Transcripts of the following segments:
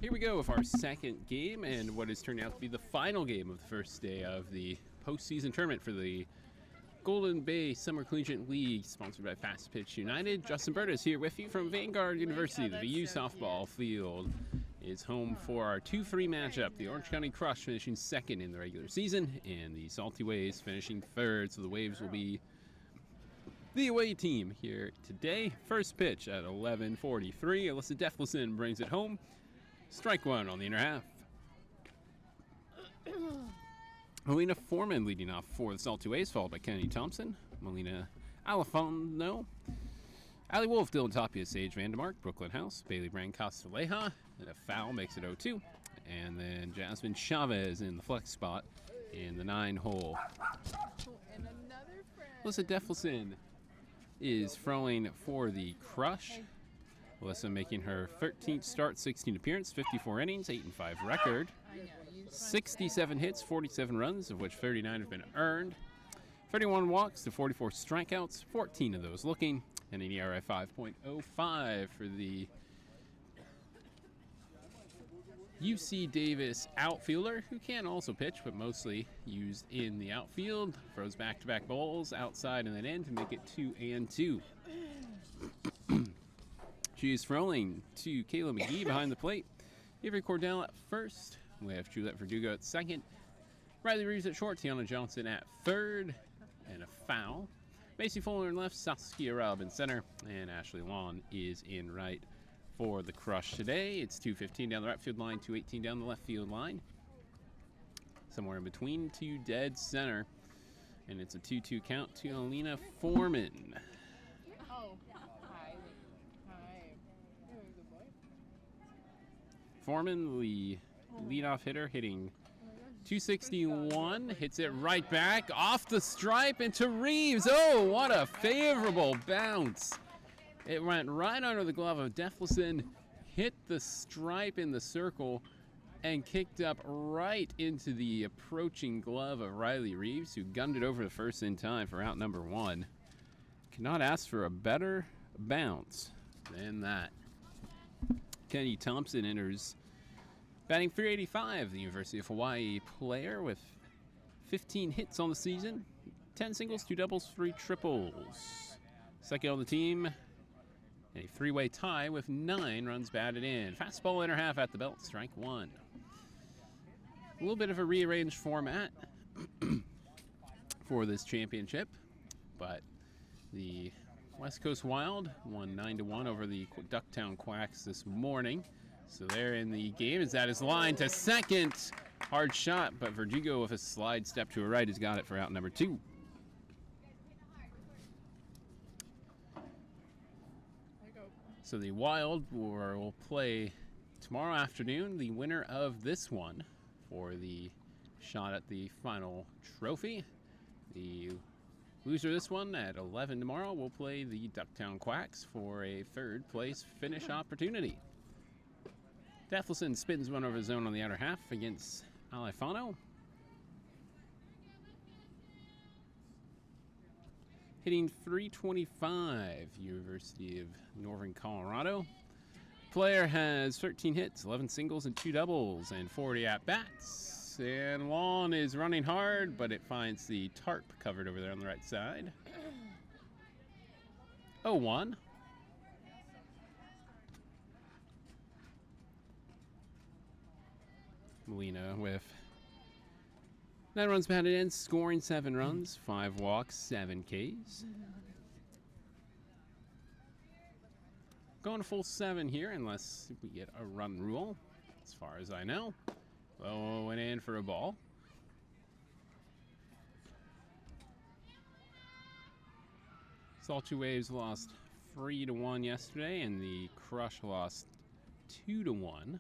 Here we go with our second game and what has turned out to be the final game of the first day of the postseason tournament for the Golden Bay Summer Collegiate League, sponsored by Fast Pitch United. Justin Berta is here with you from Vanguard University. The VU softball field is home for our 2-3 matchup. The Orange County Crush finishing second in the regular season, and the Salty Waves finishing third. So the Waves will be the away team here today. First pitch at 11:43. Alyssa Defleson brings it home. Strike one on the inner half. Melina Foreman leading off for the Salty Waves, followed by Kennedy Thompson, Melina Alafano, Allie Wolf, Dylan Tapia, Sage Vandermark, Brooklyn House, Bailey Brand-Castilleja, and a foul makes it 0-2. And then Jasmine Chavez in the flex spot in the 9-hole. And another friend. Alyssa Defleson is throwing for the Crush. Alyssa making her 13th start, 16 appearance, 54 innings, 8-5 record. 67 hits, 47 runs, of which 39 have been earned. 31 walks to 44 strikeouts, 14 of those looking, and an ERA 5.05 for the UC Davis outfielder, who can also pitch, but mostly used in the outfield. Throws back-to-back balls outside and then in to make it 2-2. She is throwing to Kayla McGee behind the plate. Avery Cordell at first. We have Juliette Verdugo at second. Riley Reeves at short. Tiana Johnson at third. And a foul. Macy Fuller in left. Saskia Raub in center. And Ashley Lawn is in right for the Crush today. It's 2:15 down the right field line, 2:18 down the left field line. Somewhere in between to dead center. And it's a 2-2 count to Alina Foreman. Oh, hi. Hi. You're a good boy. Foreman, the leadoff hitter, hitting 261, hits it right back off the stripe into Reeves. Oh, what a favorable bounce. It went right under the glove of Defleson, hit the stripe in the circle, and kicked up right into the approaching glove of Riley Reeves, who gunned it over the first in time for out number one. Cannot ask for a better bounce than that. Kennedy Thompson enters batting .385, the University of Hawaii player with 15 hits on the season, 10 singles, 2 doubles, 3 triples. Second on the team, a 3-way tie with 9 runs batted in. Fastball inner half at the belt, strike one. A little bit of a rearranged format for this championship, but the West Coast Wild won 9-1 over the Ducktown Quacks this morning. So they're in the game. Is that his line to second? Hard shot, but Verdugo with a slide step to her right has got it for out number 2. So the Wild will play tomorrow afternoon the winner of this one for the shot at the final trophy. The loser of this one at 11 tomorrow will play the Ducktown Quacks for a third place finish opportunity. Defleson spins one over the zone on the outer half against Alifano. Hitting .325, University of Northern Colorado. Player has 13 hits, 11 singles, and 2 doubles, and 40 at-bats. And Lawn is running hard, but it finds the tarp covered over there on the right side. 0-1. Molina with 9 runs batted in, scoring 7 runs, 5 walks, 7 Ks. Going full 7 here, unless we get a run rule, as far as I know. Low went in for a ball. Salty Waves lost 3-1 yesterday, and the Crush lost 2-1.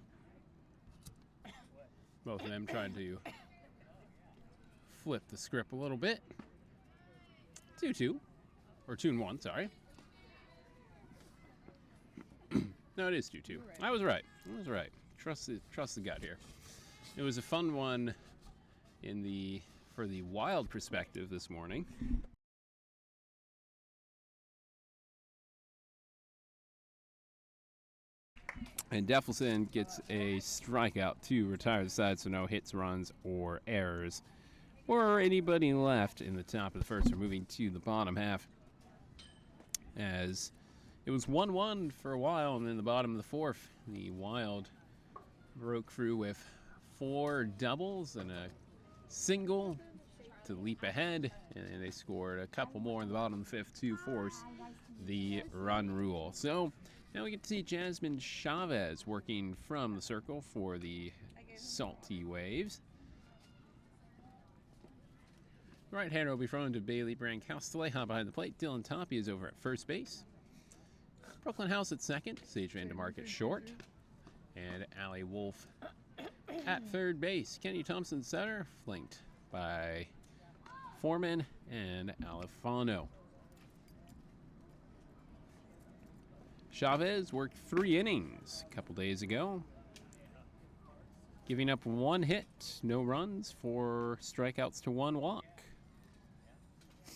Both of them tried to flip the script a little bit. 2-2. Or 2-1, sorry. No, it is 2-2. I was right. Trust the gut here. It was a fun one for the Wild perspective this morning. And Deffelson gets a strikeout to retire the side, so no hits, runs, or errors, or anybody left in the top of the first. We're moving to the bottom half, as it was 1-1 for a while, and then the bottom of the fourth, the Wild broke through with 4 doubles and a single to leap ahead, and they scored a couple more in the bottom of the fifth to force the run rule. So now we get to see Jasmine Chavez working from the circle for the Salty Waves. Right-hander will be thrown to Bailey Brankowski behind the plate. Dylan Toppy is over at first base. Brooklyn House at second. Sage Vandermark at short. And Allie Wolf at third base. Kenny Thompson center, flanked by Foreman and Alifano. Chavez worked 3 innings a couple days ago, giving up 1 hit, no runs, 4 strikeouts to 1 walk. So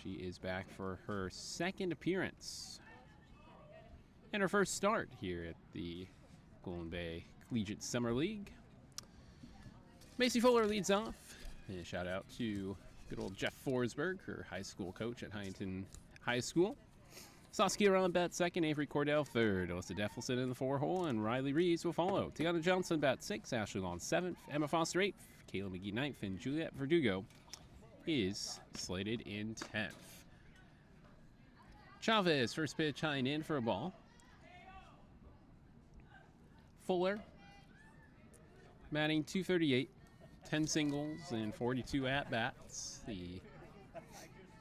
she is back for her second appearance and her first start here at the Golden Bay Collegiate Summer League. Macy Fuller leads off. And a shout out to good old Jeff Forsberg, her high school coach at Huntington High School. Saskia Round bats second, Avery Cordell third, Alyssa Deffelson in the 4-hole, and Riley Reeves will follow. Tiana Johnson bats 6, Ashley Long 7th, Emma Foster 8th, Kayla McGee 9th, and Juliet Verdugo is slated in 10th. Chavez, first pitch high and in for a ball. Fuller, batting .238, 10 singles and 42 at-bats. The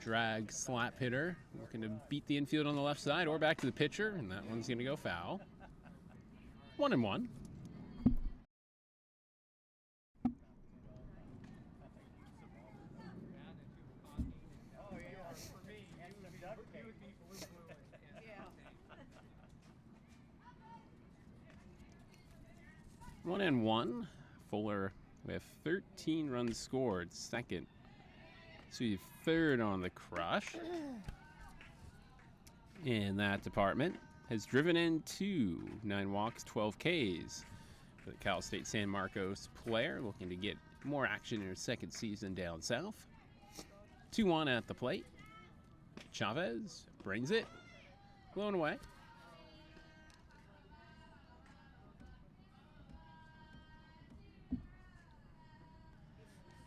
drag slap hitter looking to beat the infield on the left side or back to the pitcher, and that one's going to go foul. 1-1. One and one. Fuller with 13 runs scored, second. So you third on the crush in that department. Has driven in 9 walks, 12 Ks for the Cal State San Marcos player, looking to get more action in her second season down south. 2-1 at the plate. Chavez brings it, blown away.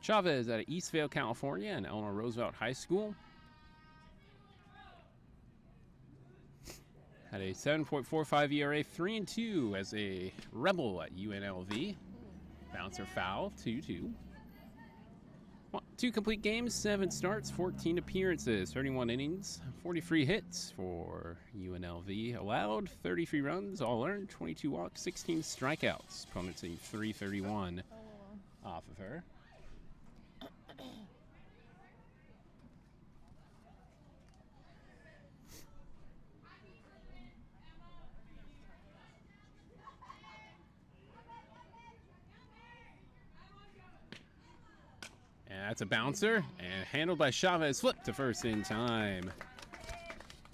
Chavez out of Eastvale, California, and Eleanor Roosevelt High School. Had a 7.45 ERA, 3-2 as a Rebel at UNLV. Bouncer foul, 2-2. 2 complete games, 7 starts, 14 appearances, 31 innings, 43 hits for UNLV. Allowed 33 runs, all earned, 22 walks, 16 strikeouts. Opponents a .331 off of her. And that's a bouncer, and handled by Chavez, flipped to first in time.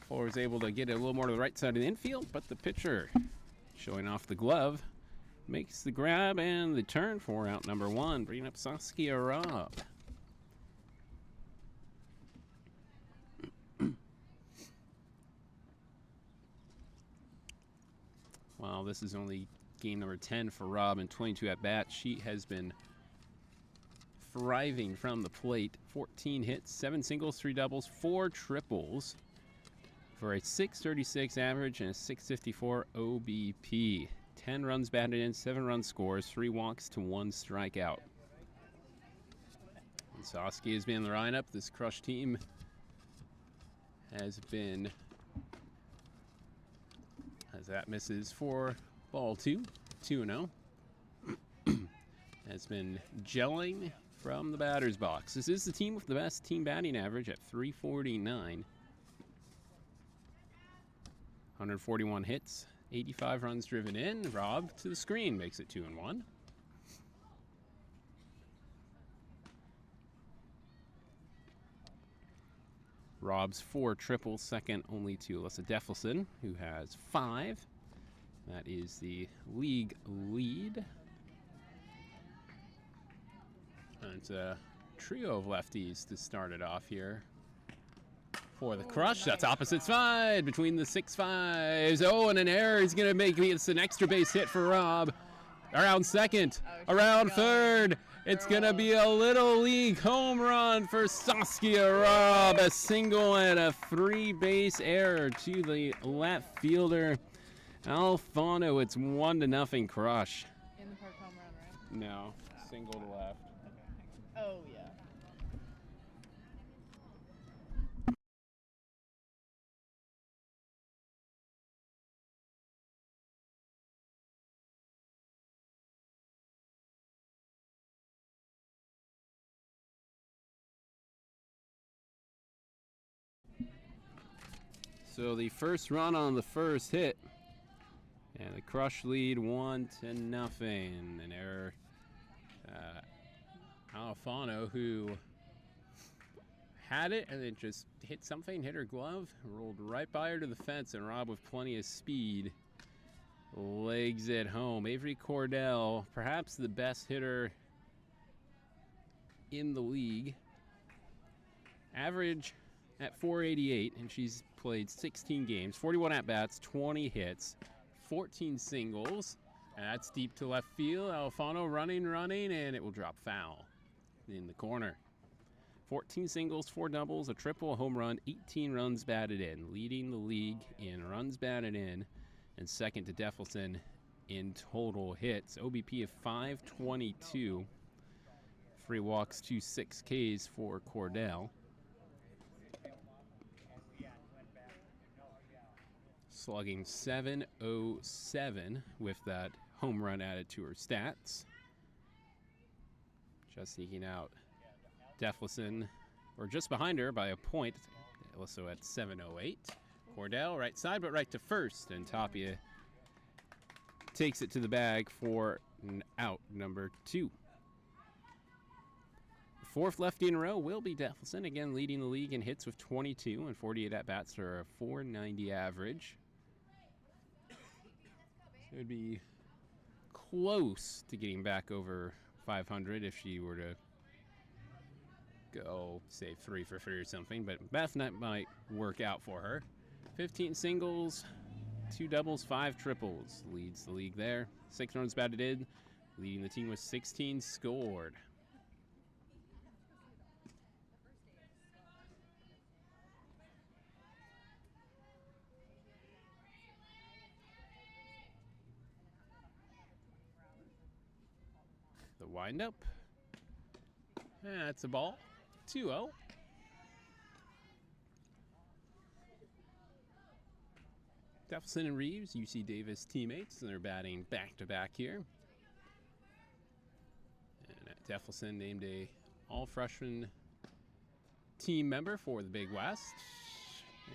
Fuller is able to get it a little more to the right side of the infield, but the pitcher, showing off the glove, makes the grab and the turn for out number 1, bringing up Saskia Robb. While this is only game number 10 for Robb and 22 at bat, she has been thriving from the plate. 14 hits, 7 singles, 3 doubles, 4 triples for a .636 average and a .654 OBP. 10 runs batted in, 7 run scores, 3 walks to 1 strikeout. And Saskia has been in the lineup. This Crush team has been, as that misses for ball 2, 2-0. Has been gelling from the batter's box. This is the team with the best team batting average at .349. 141 hits, 85 runs driven in. Robb to the screen makes it 2-1. Rob's 4 triples, second only to Alyssa Deffelson, who has 5. That is the league lead. And it's a trio of lefties to start it off here. For the crush, nice. that's opposite side between the 6-5s. Oh, and an error. He's going to make it's an extra base hit for Rob. Around second, around third. It's going to be a little league home run for Saskia Rob. A single and a 3-base error to the left fielder, Alfano. It's 1-0 crush. In the park home run, right? No, single to left. Oh, yeah. So the first run on the first hit, and the crush lead 1-0. An error. Alfano, who had it and then just hit something, hit her glove, rolled right by her to the fence, and Rob with plenty of speed legs it home. Avery Cordell, perhaps the best hitter in the league. Average at 488, and she's played 16 games, 41 at-bats, 20 hits, 14 singles. And that's deep to left field. Alfano running, and it will drop foul in the corner. 14 singles, 4 doubles, a triple, a home run, 18 runs batted in, leading the league in runs batted in, and second to Deffelson in total hits. OBP of 522. Free walks to 6 Ks for Cordell. Slugging .707 with that home run added to her stats. Just sneaking out Deffelson, or just behind her by a point, also at .708. Cordell right side, but right to first, and Tapia takes it to the bag for out number 2. The fourth lefty in a row will be Deffelson, again leading the league in hits with 22 and 48 at-bats for a .490 average. It would be close to getting back over 500 if she were to go, say, 3 for 3 or something, but Beth might work out for her. 15 singles, 2 doubles, 5 triples. Leads the league there. 6 runs batted in, leading the team with 16 scored. The windup. That's a ball. 2-0. Deffelson and Reeves, UC Davis teammates, and they're batting back-to-back here. And Deffelson named a all-freshman team member for the Big West.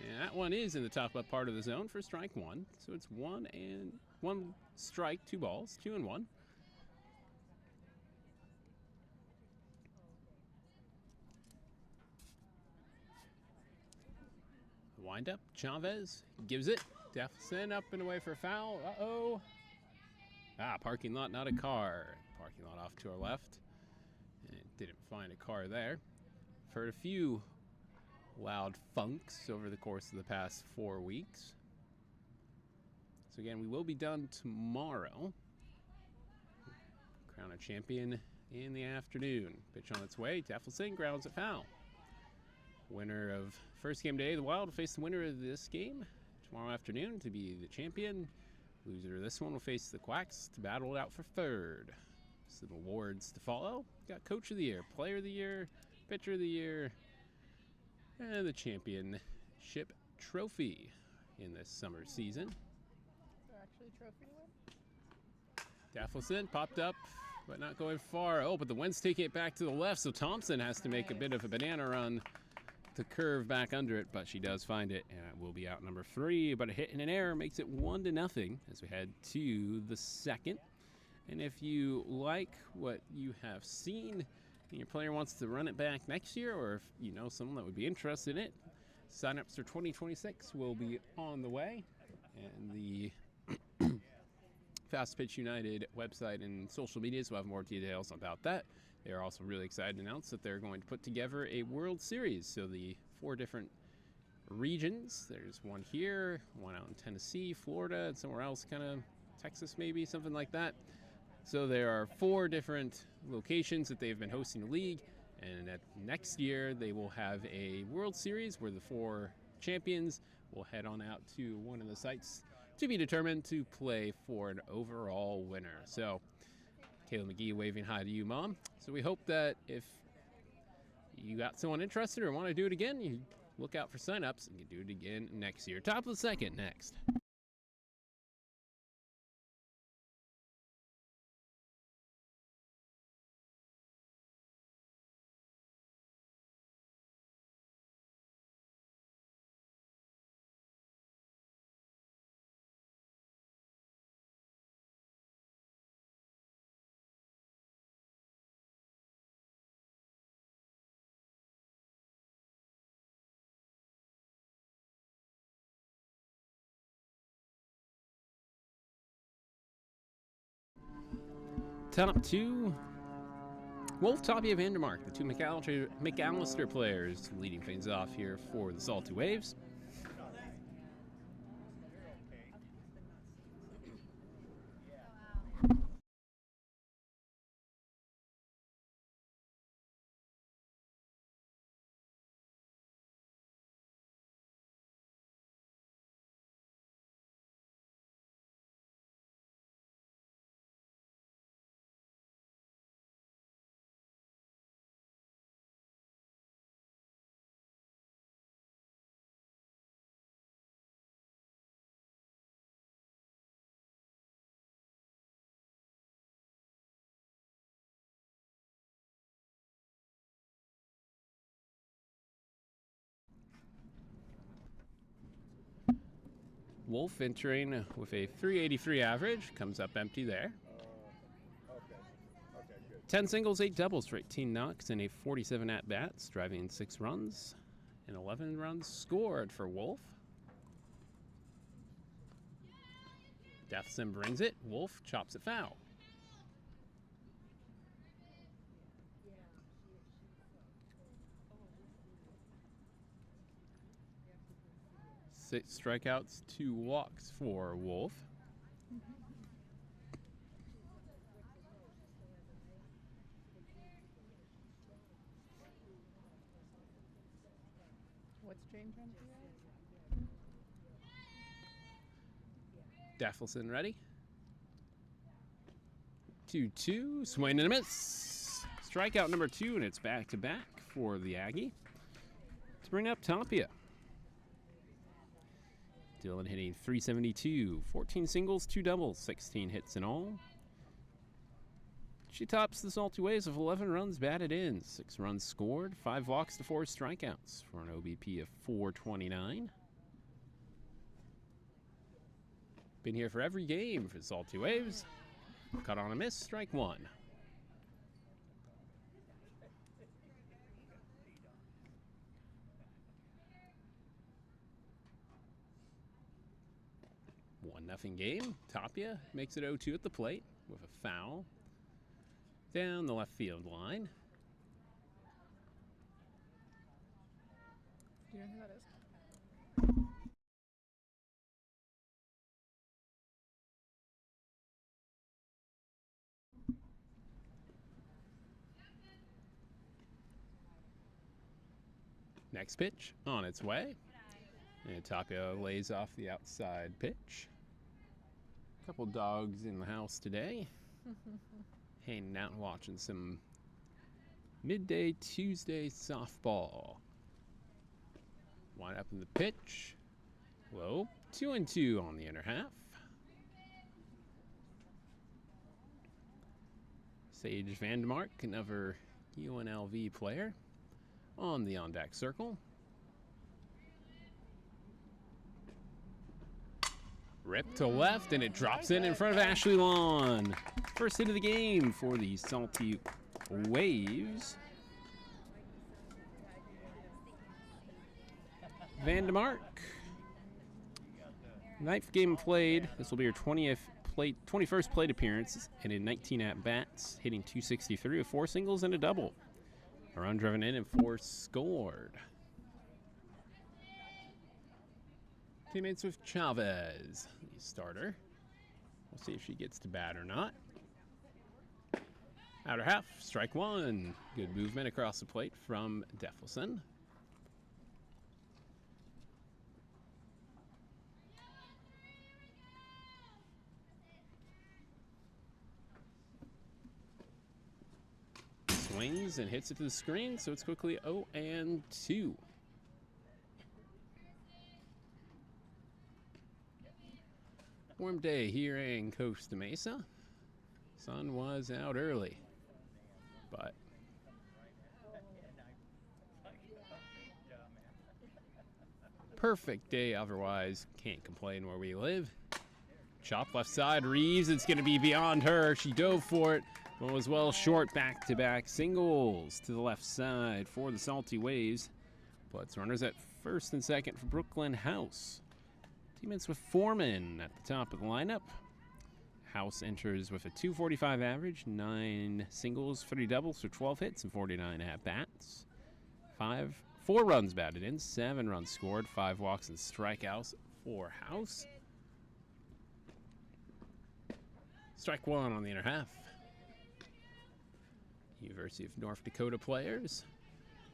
And that one is in the top left part of the zone for strike 1. So it's 1 strike, 2 balls, 2-1. Windup, Chavez gives it. Deffelson up and away for a foul. Uh-oh. Parking lot, not a car. Parking lot off to our left. And didn't find a car there. Heard a few loud funks over the course of the past 4 weeks. So again, we will be done tomorrow. Crown a champion in the afternoon. Pitch on its way. Deffelson grounds it foul. Winner of first game today, the Wild will face the winner of this game tomorrow afternoon to be the champion. Loser of this one will face the Quacks to battle it out for third. Some awards to follow. Got Coach of the Year, Player of the Year, Pitcher of the Year, and the Championship Trophy in this summer season. Is there actually a trophy to win? Deffelson popped up, but not going far. Oh, but the wind's taking it back to the left, so Thompson has to make a bit of a banana run to curve back under it, but she does find it, and it will be out number 3. But a hit and an error makes it 1-0 as we head to the second. And if you like what you have seen and your player wants to run it back next year, or if you know someone that would be interested in it, Signups for 2026 will be on the way, and the Fast Pitch United website and social medias will have more details about that. They are also really excited to announce that they're going to put together a World Series. So the 4 different regions, there's one here, one out in Tennessee, Florida, and somewhere else, kind of Texas maybe, something like that. So there are 4 different locations that they've been hosting the league, and next year they will have a World Series where the 4 champions will head on out to one of the sites to be determined to play for an overall winner. So Kayla McGee waving hi to you, Mom. So we hope that if you got someone interested or want to do it again, you look out for signups and you can do it again next year. Top of the second next. Top 2, Wolf, Tapia, Vandermark, the 2 McAllister players leading things off here for the Salty Waves. Wolf entering with a 383 average, comes up empty there. 10 singles, 8 doubles for 18 knocks, and a 47 at-bats, driving 6 runs, and 11 runs scored for Wolf. Deathson brings it. Wolf chops it foul. 6 strikeouts, 2 walks for Wolf. What's Jane trying to do? Daffleson ready. 2-2, swing and a miss. Strikeout number 2, and it's back-to-back for the Aggie. Let's bring up Tapia. Dylan hitting 372, 14 singles, 2 doubles, 16 hits in all. She tops the Salty Waves with 11 runs batted in, 6 runs scored, 5 walks to 4 strikeouts for an OBP of 429. Been here for every game for Salty Waves. Cut on a miss, strike 1. Nothing game. Tapia makes it 0-2 at the plate with a foul down the left field line. Do you know who that is? Next pitch on its way. And Tapia lays off the outside pitch. Couple dogs in the house today. Hanging out and watching some midday Tuesday softball. Wind up in the pitch. Low. 2-2 on the inner half. Sage Vandermark, another UNLV player, on the on-deck circle. Rip to left, and it drops in front of Ashley Lawn. First hit of the game for the Salty Waves. Vandemark. Ninth game played. This will be her 21st plate appearance, and in 19 at-bats, hitting .263 with 4 singles and a double. A run driven in and 4 scored. Teammates with Chavez, the starter. We'll see if she gets to bat or not. Outer half, strike one. Good movement across the plate from Deffelson. Swings and hits it to the screen, so it's quickly 0-2. Warm day here in Costa Mesa. Sun was out early, but perfect day otherwise. Can't complain where we live. Chop left side, Reeves, it's going to be beyond her. She dove for it, but was well short. Back-to-back singles to the left side for the Salty Waves. Puts runners at first and second for Brooklyn House. Teammates with Foreman at the top of the lineup. House enters with a .245 average, 9 singles, 3 doubles for 12 hits and 49 at-bats. 4 runs batted in, 7 runs scored, 5 walks and strikeouts for House. Strike one on the inner half. University of North Dakota players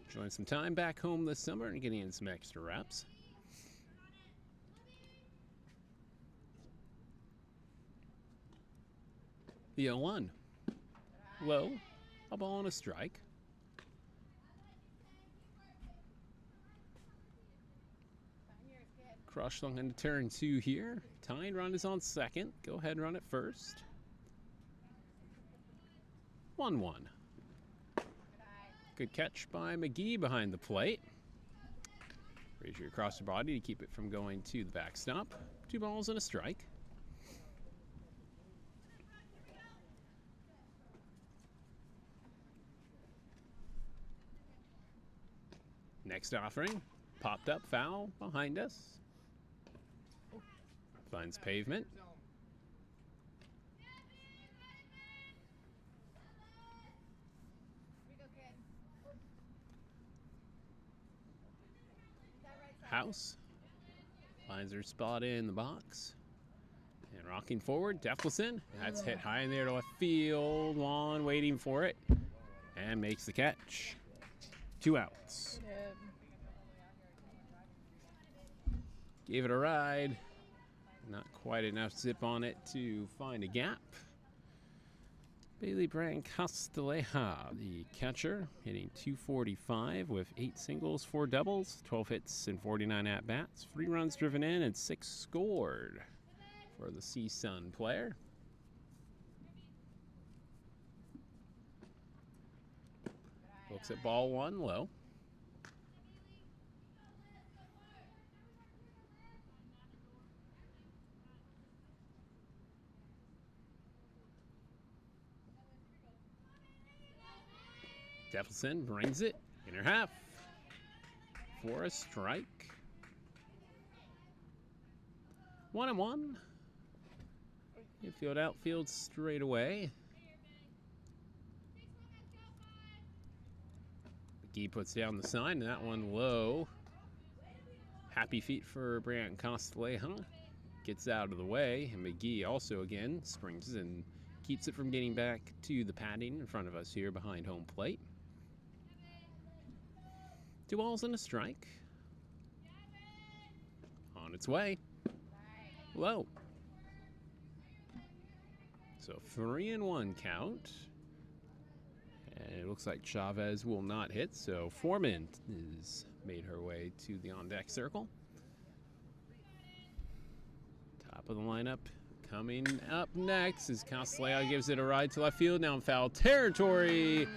enjoying some time back home this summer and getting in some extra reps. The 0-1. Low. A ball and a strike. Crush on into turn 2 here. Tying run is on second. Go ahead and run it first. 1-1. Good catch by McGee behind the plate. Raise your across the body to keep it from going to the backstop. 2 balls and a strike. Next offering, popped up foul behind us. Finds pavement. House finds her spot in the box. And rocking forward, Deffelson. That's hit high in there to left field. Juan waiting for it. And makes the catch. 2 outs. Gave it a ride. Not quite enough zip on it to find a gap. Bailey Brancastilleja, the catcher, hitting .245 with 8 singles, 4 doubles, 12 hits and 49 at-bats, 3 runs driven in and 6 scored for the CSUN player. Looks at ball 1 low. Deffelson brings it inner half for a strike. 1-1. Infield, outfield straight away. McGee puts down the sign, and that one low. Happy feet for Brancastilleja. Gets out of the way, and McGee also again springs and keeps it from getting back to the padding in front of us here behind home plate. 2 balls and a strike. On its way. Low. So 3-1 count. And it looks like Chavez will not hit, so Foreman has made her way to the on-deck circle. Top of the lineup. Coming up next is Castilleja gives it a ride to left field. Now in foul territory.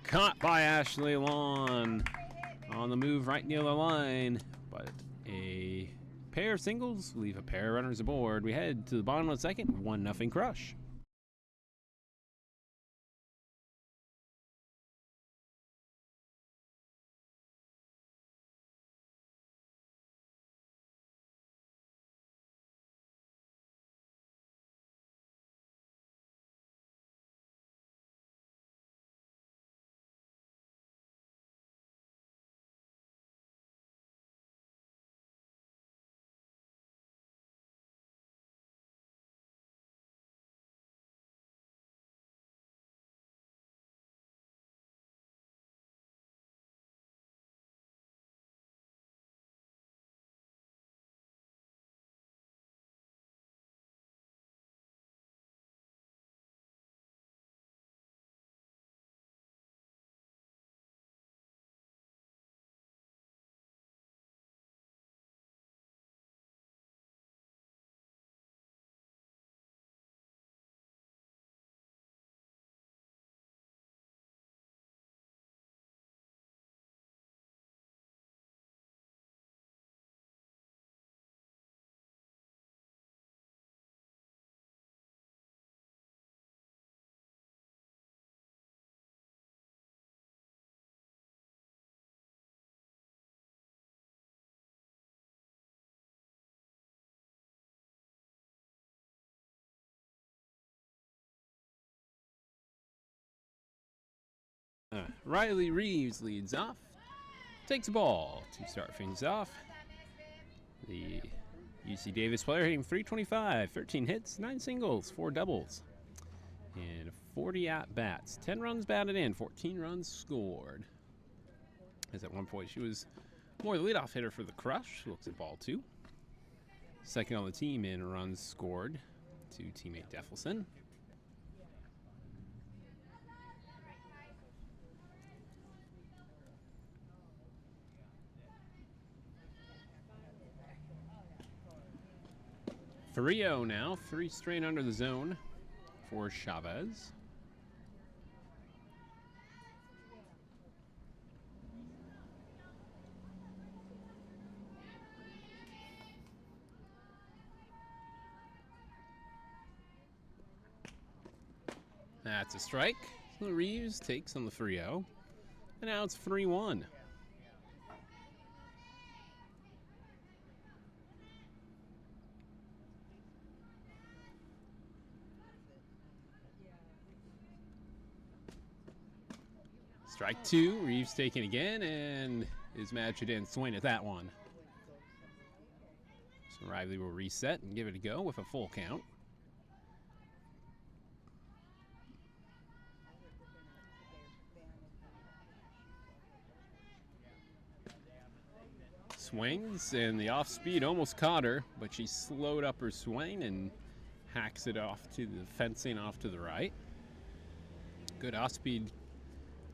Caught by Ashley Lawn. On the move right near the line, but a pair of singles leave a pair of runners aboard. We head to the bottom of the second, 1-0 crush. Riley Reeves leads off. Takes the ball to start things off. The UC Davis player hitting .325, 13 hits, 9 singles, 4 doubles, and 40 at-bats. 10 runs batted in, 14 runs scored. As at one point she was more the leadoff hitter for the Crush. Looks at ball 2. Second on the team in runs scored to teammate Deffelson. Three-0 now, 3 straight under the zone for Chavez. That's a strike. So Reeves takes on the 3-0. And now it's 3-1. Strike 2, Reeves taking again, and his match it in, swing at that one. So Riley will reset and give it a go with a full count. Swings, and the off speed almost caught her, but she slowed up her swing and hacks it off to the fencing off to the right. Good off speed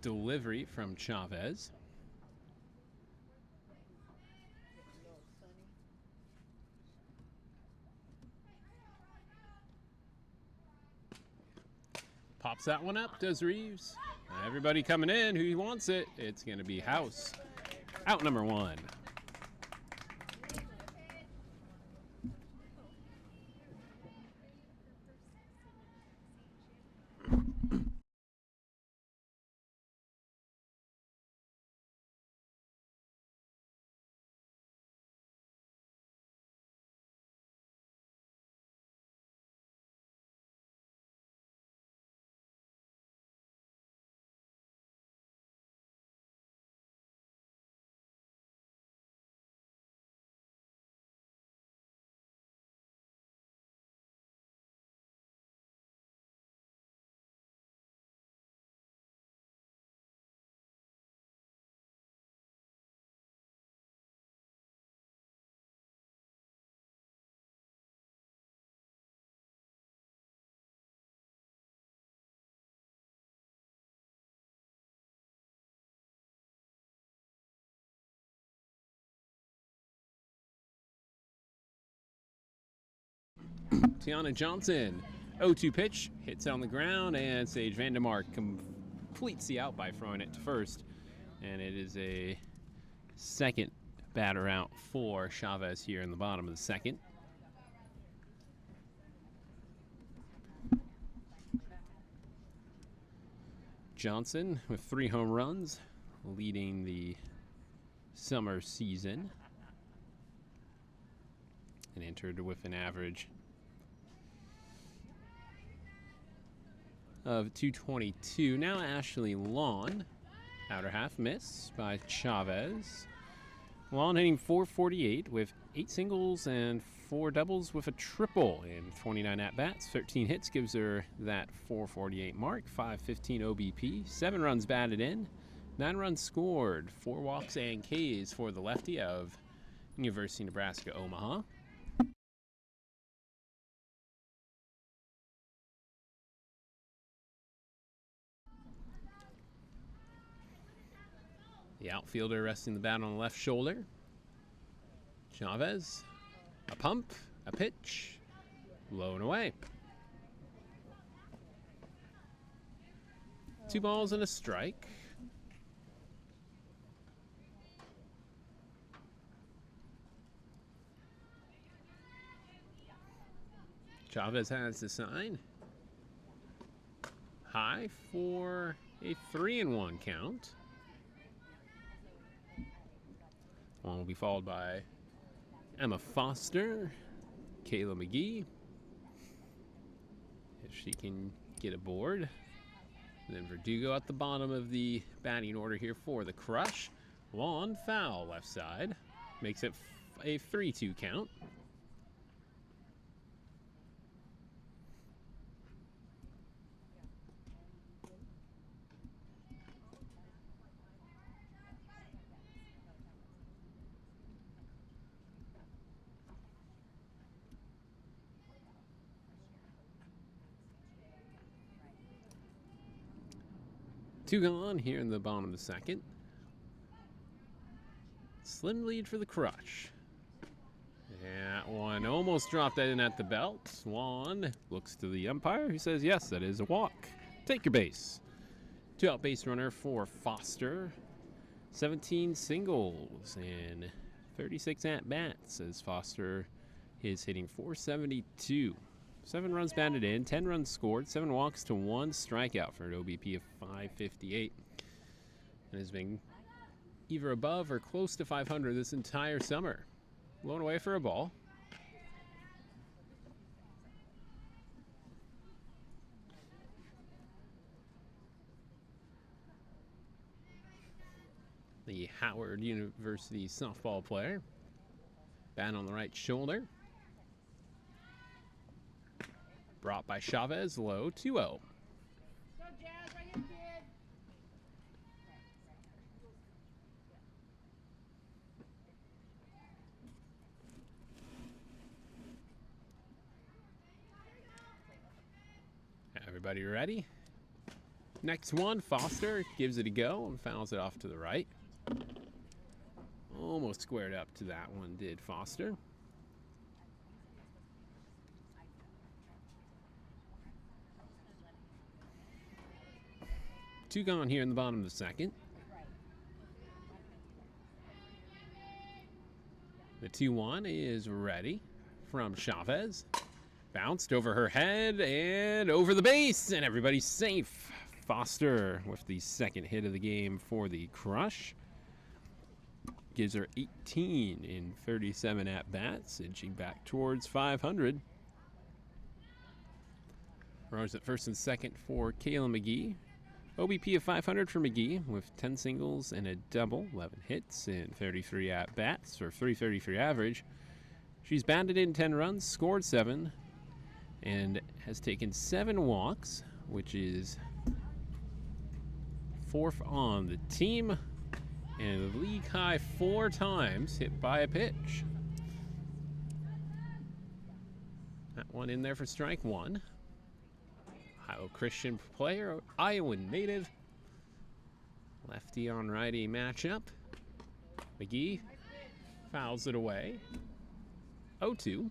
delivery from Chavez. Pops that one up, does Reeves. Everybody coming in who wants it. It's going to be House. Out number 1. Tiana Johnson, 0-2 pitch, hits on the ground, and Sage Vandermark completes the out by throwing it to first. And it is a second batter out for Chavez here in the bottom of the second. Johnson with 3 home runs, leading the summer season. And entered with an average of 222. Now Ashley Lawn, outer half miss by Chavez. Lawn hitting .448 with 8 singles and 4 doubles with a triple in 29 at-bats. 13 hits gives her that .448 mark. 515 OBP. 7 runs batted in. 9 runs scored. 4 walks and Ks for the lefty of University of Nebraska Omaha. The outfielder resting the bat on the left shoulder. Chavez, a pump, a pitch, low and away. 2 balls and a strike. Chavez has the sign. High for a 3-1 count. One will be followed by Emma Foster, Kayla McGee, if she can get aboard. And then Verdugo at the bottom of the batting order here for the Crush. Lawn foul left side. Makes it a 3-2 count. Two gone here in the bottom of the second. Slim lead for the Crush. That one almost dropped that in at the belt. Swan looks to the umpire who says, yes, that is a walk. Take your base. 2 out base runner for Foster. 17 singles and 36 at bats as Foster is hitting .472. 7 runs batted in, 10 runs scored, 7 walks to 1 strikeout for an OBP of .558. And has been either above or close to 500 this entire summer. Blown away for a ball. The Howard University softball player. Bat on the right shoulder. Brought by Chavez, low, 2-0. Go, Jazz, right here, kid. Everybody ready? Next one, Foster gives it a go and fouls it off to the right. Almost squared up to that one, did Foster. Two gone here in the bottom of the second. The 2-1 is ready from Chavez. Bounced over her head and over the base, and everybody's safe. Foster with the second hit of the game for the Crush. Gives her 18 in 37 at-bats, inching back towards 500. Runners at first and second for Kayla McGee. OBP of 500 for McGee with 10 singles and a double, 11 hits and 33 at-bats for .333 average. She's batted in 10 runs, scored 7, and has taken 7 walks, which is 4th on the team, and league high 4 times hit by a pitch. That one in there for strike 1. Ohio Christian player, Iowa native. Lefty on righty matchup. McGee fouls it away. 0-2.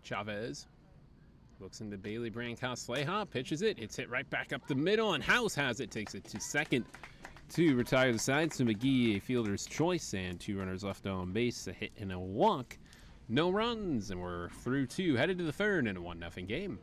Chavez looks into Bailey Brancaster-Sleha, pitches it. It's hit right back up the middle, and House has it. Takes it to second to retire the side. So McGee, a fielder's choice, and 2 runners left on base, a hit and a walk. No runs, and we're through 2, headed to the third in a 1-0 game.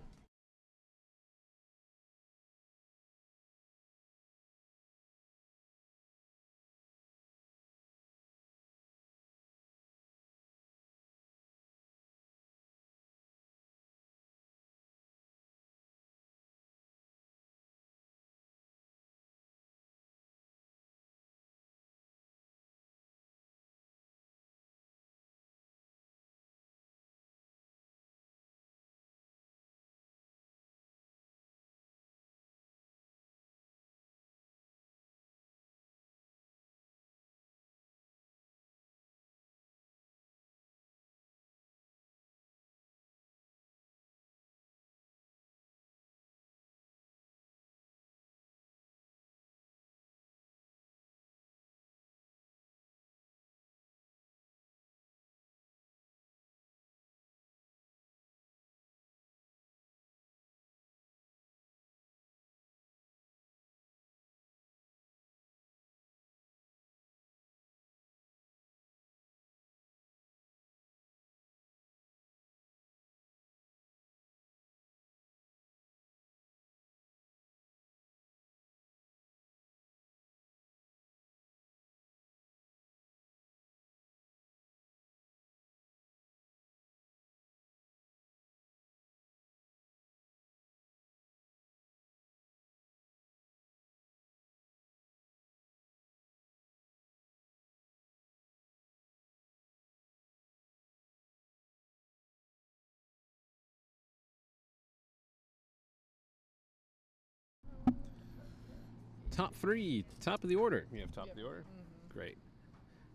top three, top of the order. You have top of the order? Great.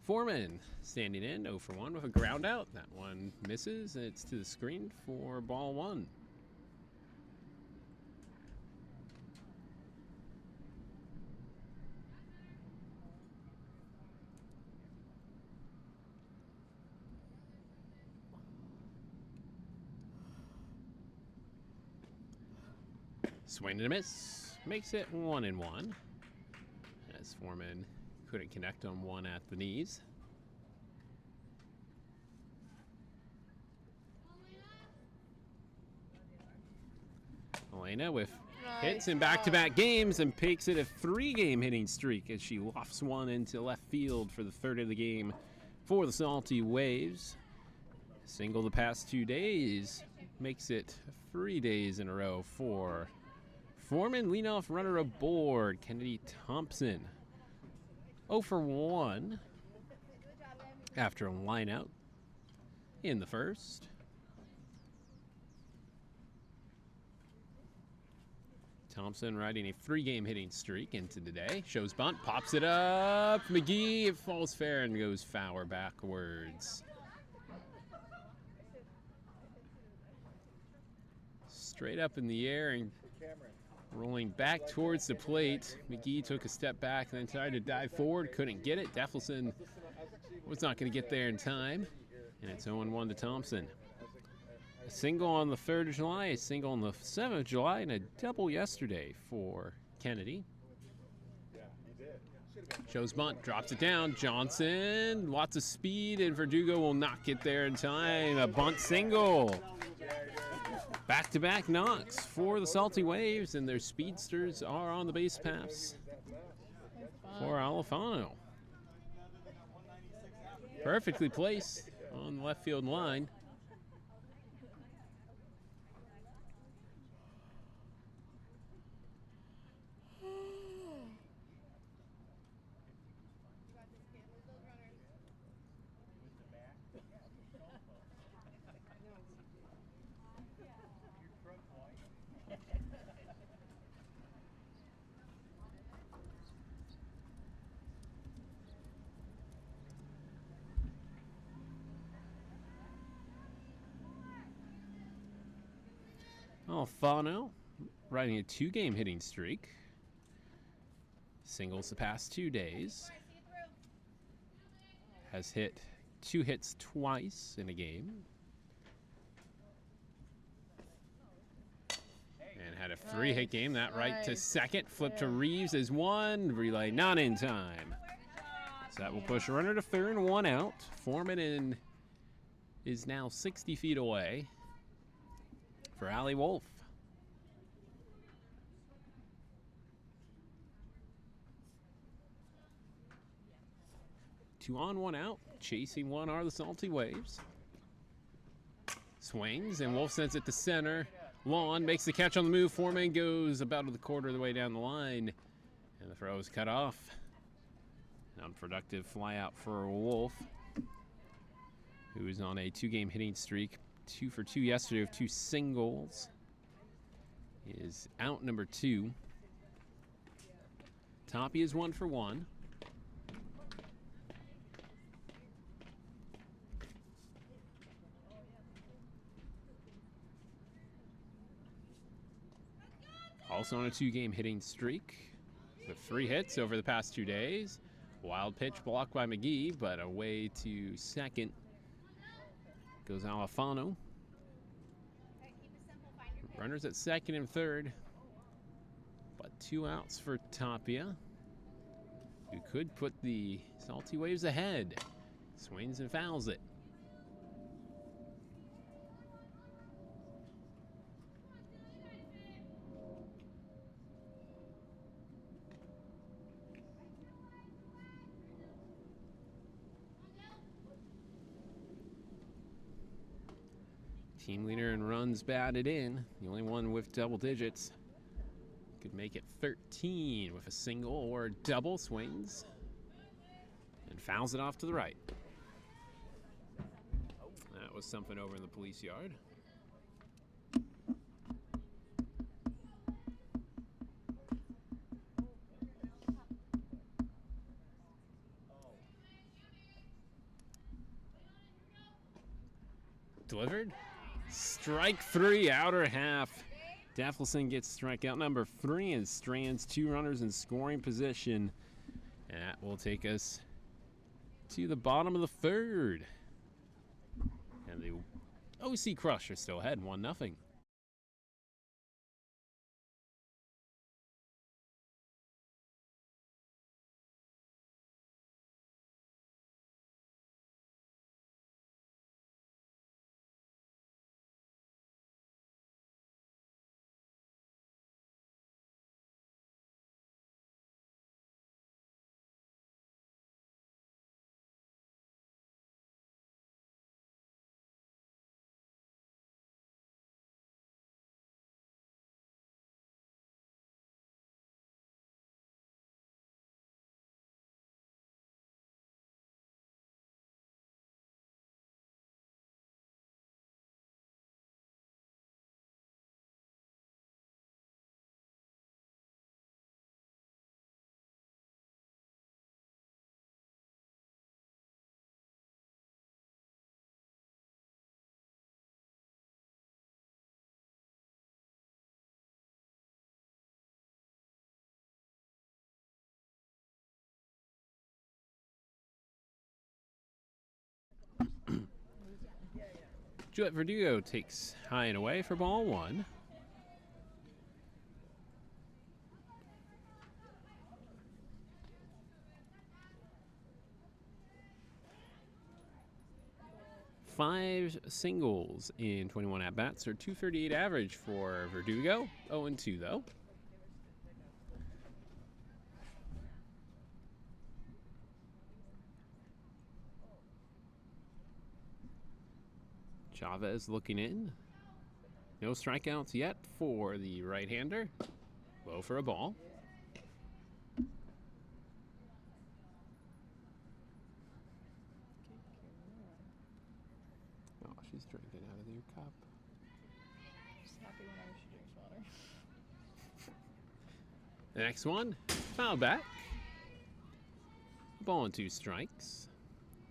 Foreman standing in, 0 for 1 with a ground out. That one misses, and it's to the screen for ball 1. Swing and a miss. Makes it 1-1. As Foreman couldn't connect on one at the knees. Elena with hits in back-to-back games and takes it a 3-game hitting streak as she lofts one into left field for the third of the game for the Salty Waves. Single the past 2 days makes it 3 days in a row for Foreman. Leadoff runner aboard, Kennedy Thompson. 0 for 1 after a line out in the first. Thompson riding a 3-game hitting streak into today. Shows bunt, pops it up. McGee, it falls fair and goes foul backwards. Straight up in the air and rolling back towards the plate. McGee took a step back and then tried to dive forward. Couldn't get it. Deffelson was not going to get there in time. And it's 0-1 to Thompson. A single on the 3rd of July, a single on the 7th of July, and a double yesterday for Kennedy. Shows bunt, drops it down. Johnson, lots of speed, and Verdugo will not get there in time. A bunt single. Back-to-back knocks for the Salty Waves, and their speedsters are on the base paths for Alfano. Perfectly placed on the left field line. Alfano riding a 2-game hitting streak. Singles the past 2 days. Has hit 2 hits twice in a game. And had a 3-hit game. That right to second. Flip to Reeves is 1. Relay not in time. So that will push a runner to third and 1 out. Foreman is now 60 feet away for Allie Wolf. Two on, 1 out. Chasing one are the Salty Waves. Swings, and Wolf sends it to center. Lawn makes the catch on the move. Foreman goes about a quarter of the way down the line. And the throw is cut off. An unproductive fly out for Wolf, who is on a 2-game hitting streak. 2 for 2 yesterday with 2 singles. Is out number 2. Toppy is 1 for 1. Also on a 2-game hitting streak with 3 hits over the past 2 days. Wild pitch blocked by McGee, but away to second goes Alfano. Runners at second and third, but 2 outs for Tapia, who could put the Salty Waves ahead. Swings and fouls it. Team leader in runs batted in. The only one with double digits. Could make it 13 with a single or double. Swings and fouls it off to the right. That was something over in the police yard. delivered. Strike 3, outer half. Daffleson gets strikeout number 3 and strands 2 runners in scoring position. And that will take us to the bottom of the 3rd. And the OC Crush are still ahead 1-0. Juliet Verdugo takes high and away for ball 1. Five singles in 21 at-bats, or 238 average for Verdugo. 0-2 though. Chavez looking in. No strikeouts yet for the right-hander. Low for a ball. Oh, she's drinking out of your cup. Just happy whenever she drinks water. The next one, foul back. Ball and 2 strikes.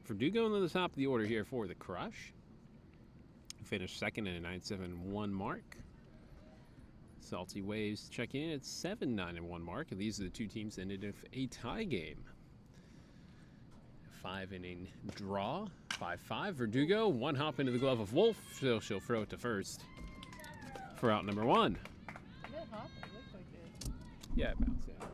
Verdugo into the top of the order here for the Crush. Finished second at a 9.71 mark. Salty Waves check in at 7.91 mark, and these are the two teams that ended in a tie game. 5-inning draw, 5-5. Verdugo, 1 hop into the glove of Wolf, so she'll throw it to first for out number 1. Did it hop? It looked like it. Yeah, it bounced, yeah.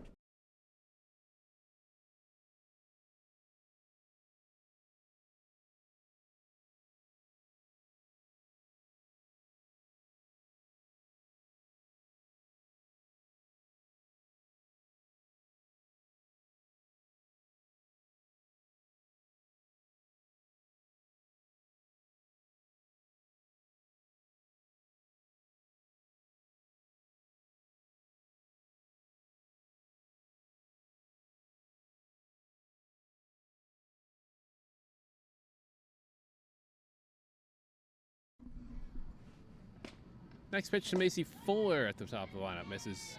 Next pitch to Macy Fuller at the top of the lineup. Misses.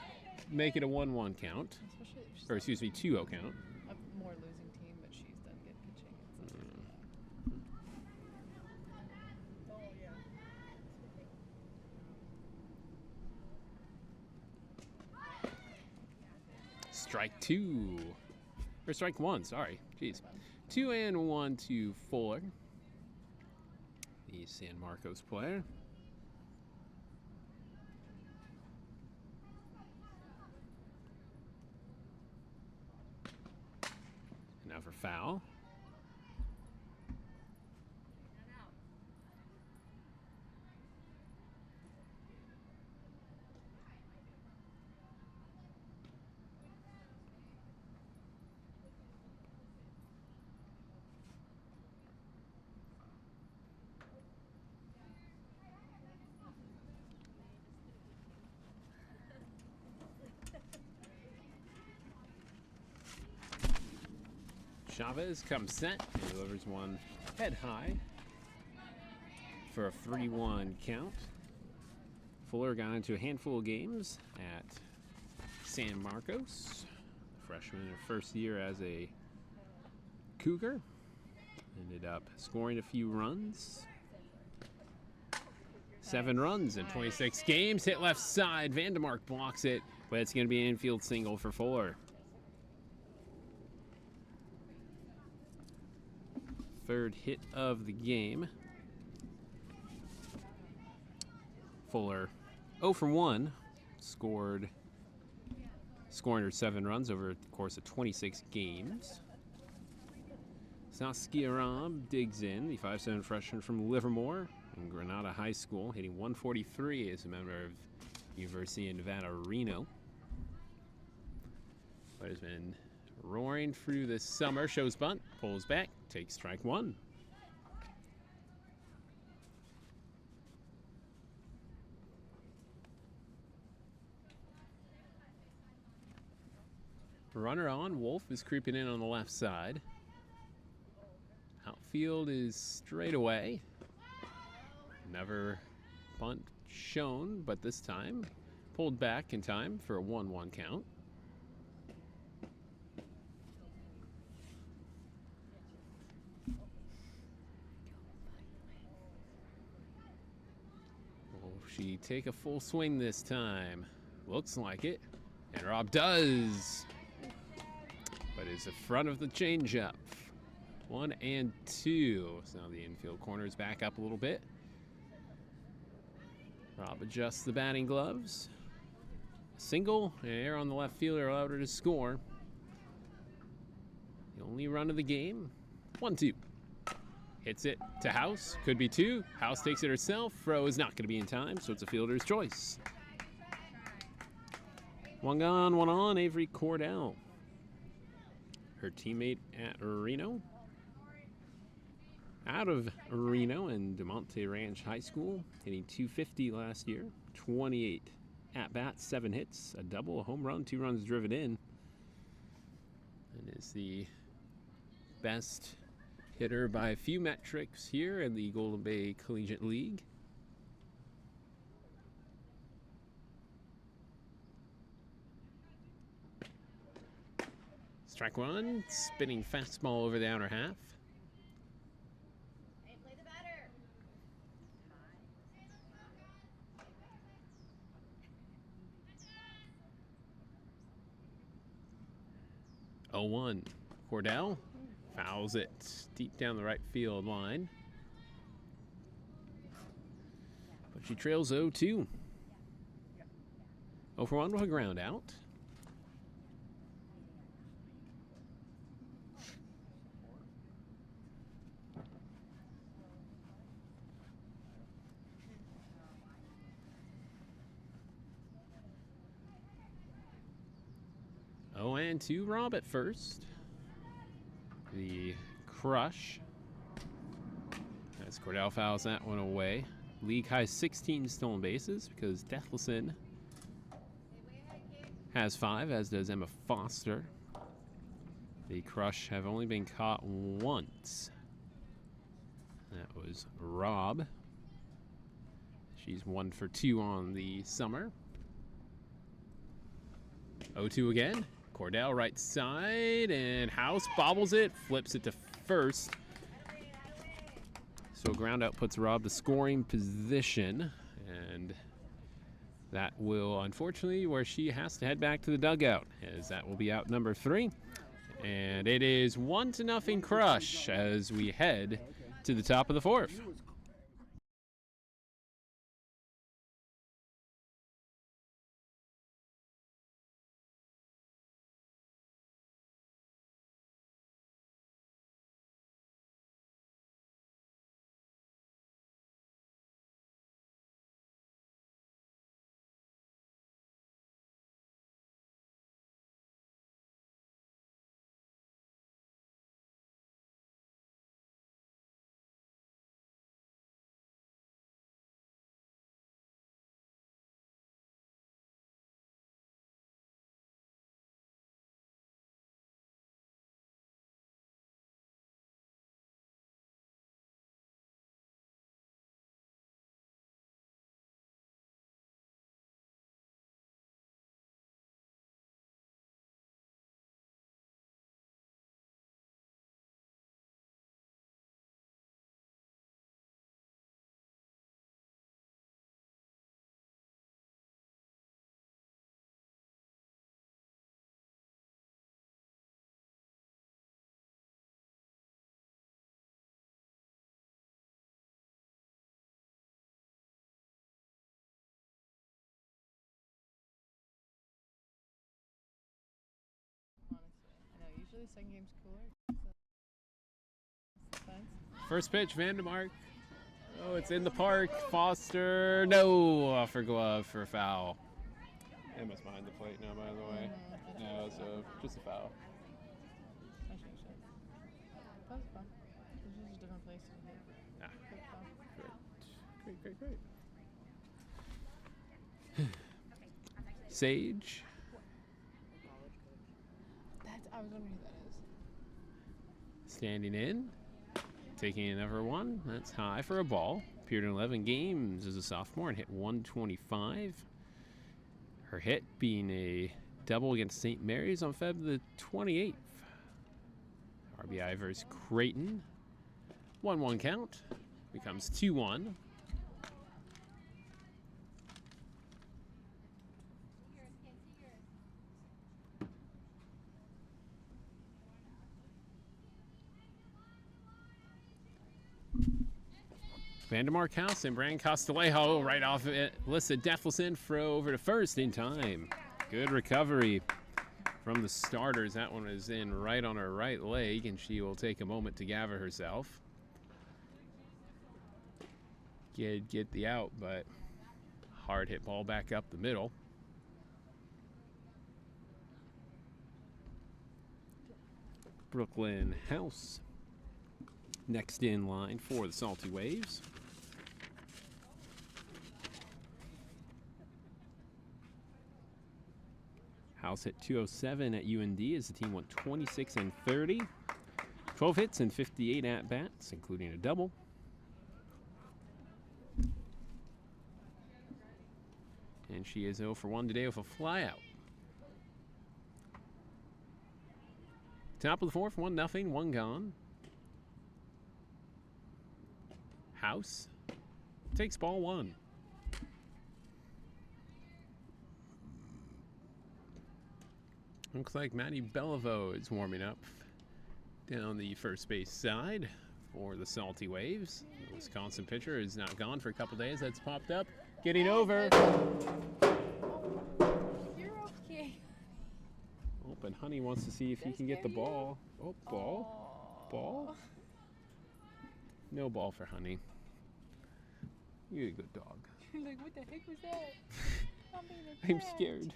Make it a 1-1 count. Especially if she's Or excuse me, 2-0 count. a more losing team, but she's done good pitching. Strike 2. Or strike 1, sorry. Jeez. 2-1 to Fuller. The San Marcos player. Now for foul. Chavez comes set and delivers one head high for a 3-1 count. Fuller got into a handful of games at San Marcos. Freshman in her first year as a Cougar. Ended up scoring a few runs. 7 runs in 26 games. Hit left side. Vandemark blocks it, but it's going to be an infield single for Fuller. Third hit of the game. Fuller 0 for 1. Scoring her 7 runs over the course of 26 games. Saskia Raab digs in, the 5'7" freshman from Livermore in Granada High School, hitting 143 as a member of University of Nevada, Reno. But has been roaring through this summer. Shows bunt, pulls back, takes strike 1. Runner on, Wolf is creeping in on the left side. Outfield is straight away. Never bunt shown, but this time pulled back in time for a 1-1 count. Will she take a full swing this time? Looks like it. And Raab does. But it's the front of the changeup. 1 and 2. So now the infield corner is back up a little bit. Raab adjusts the batting gloves. Single, air on the left fielder allowed her to score. The only run of the game. 1-2. Hits it to House. Could be 2. House takes it herself. Throw is not going to be in time, so it's a fielder's choice. 1 gone, 1 on. Avery Cordell. Her teammate at Reno. Out of Reno and DeMonte Ranch High School, hitting .250 last year. 28 at-bats, 7 hits, a double, a home run, 2 runs driven in. And is the best hitter by a few metrics here in the Golden Bay Collegiate League. Strike 1, spinning fastball over the outer half. Hey, play the batter. 0-1. Cordell fouls it deep down the right field line. But she trails 0-2. 0 for 1 with a ground out. Oh, and 2 Raab at first. The crush. As Cordell fouls that one away. League high 16 stolen bases because Deathlison has 5, as does Emma Foster. The crush have only been caught once. That was Raab. She's 1 for 2 on the summer. 0-2 again. Cordell right side, and House bobbles it, flips it to first. So ground out puts Raab to scoring position, and that will, unfortunately, where she has to head back to the dugout, as that will be out number 3. And it is 1-0 crush as we head to the top of the 4th. the second game's cooler. Fence. First pitch, Vandermark. Oh, it's in the park. Foster, no, off her glove for a foul. Emma's behind the plate now, by the way. No, so just a foul. I should. That was fun. This is just a different place to hit. Ah. Quick foul. Great. Sage. I was wondering who that is. Standing in. Taking another one. That's high for a ball. Appeared in 11 games as a sophomore and hit 125. Her hit being a double against St. Mary's on Feb the 28th. RBI versus Creighton. 1-1 count. Becomes 2-1. Vandermark House and Brand Costalejo right off of it. Alyssa Deffelson throw over to first in time. Good recovery from the starters. That one is in right on her right leg, and she will take a moment to gather herself. Get the out, but hard hit ball back up the middle. Brooklyn House next in line for the Salty Waves. House hit 207 at UND as the team went 26-30. 12 hits and 58 at-bats, including a double. And she is 0 for 1 today with a flyout. Top of the fourth, 1-0, one gone. House takes ball one. Looks like Maddie Beliveau is warming up down the first base side for the Salty Waves. The Wisconsin pitcher is not gone for a couple days. That's popped up. Getting over. You're okay. Oh, but Honey wants to see if he can get the ball. Oh, ball. Ball? No ball for Honey. You're a good dog. You're like, what the heck was that? I'm scared.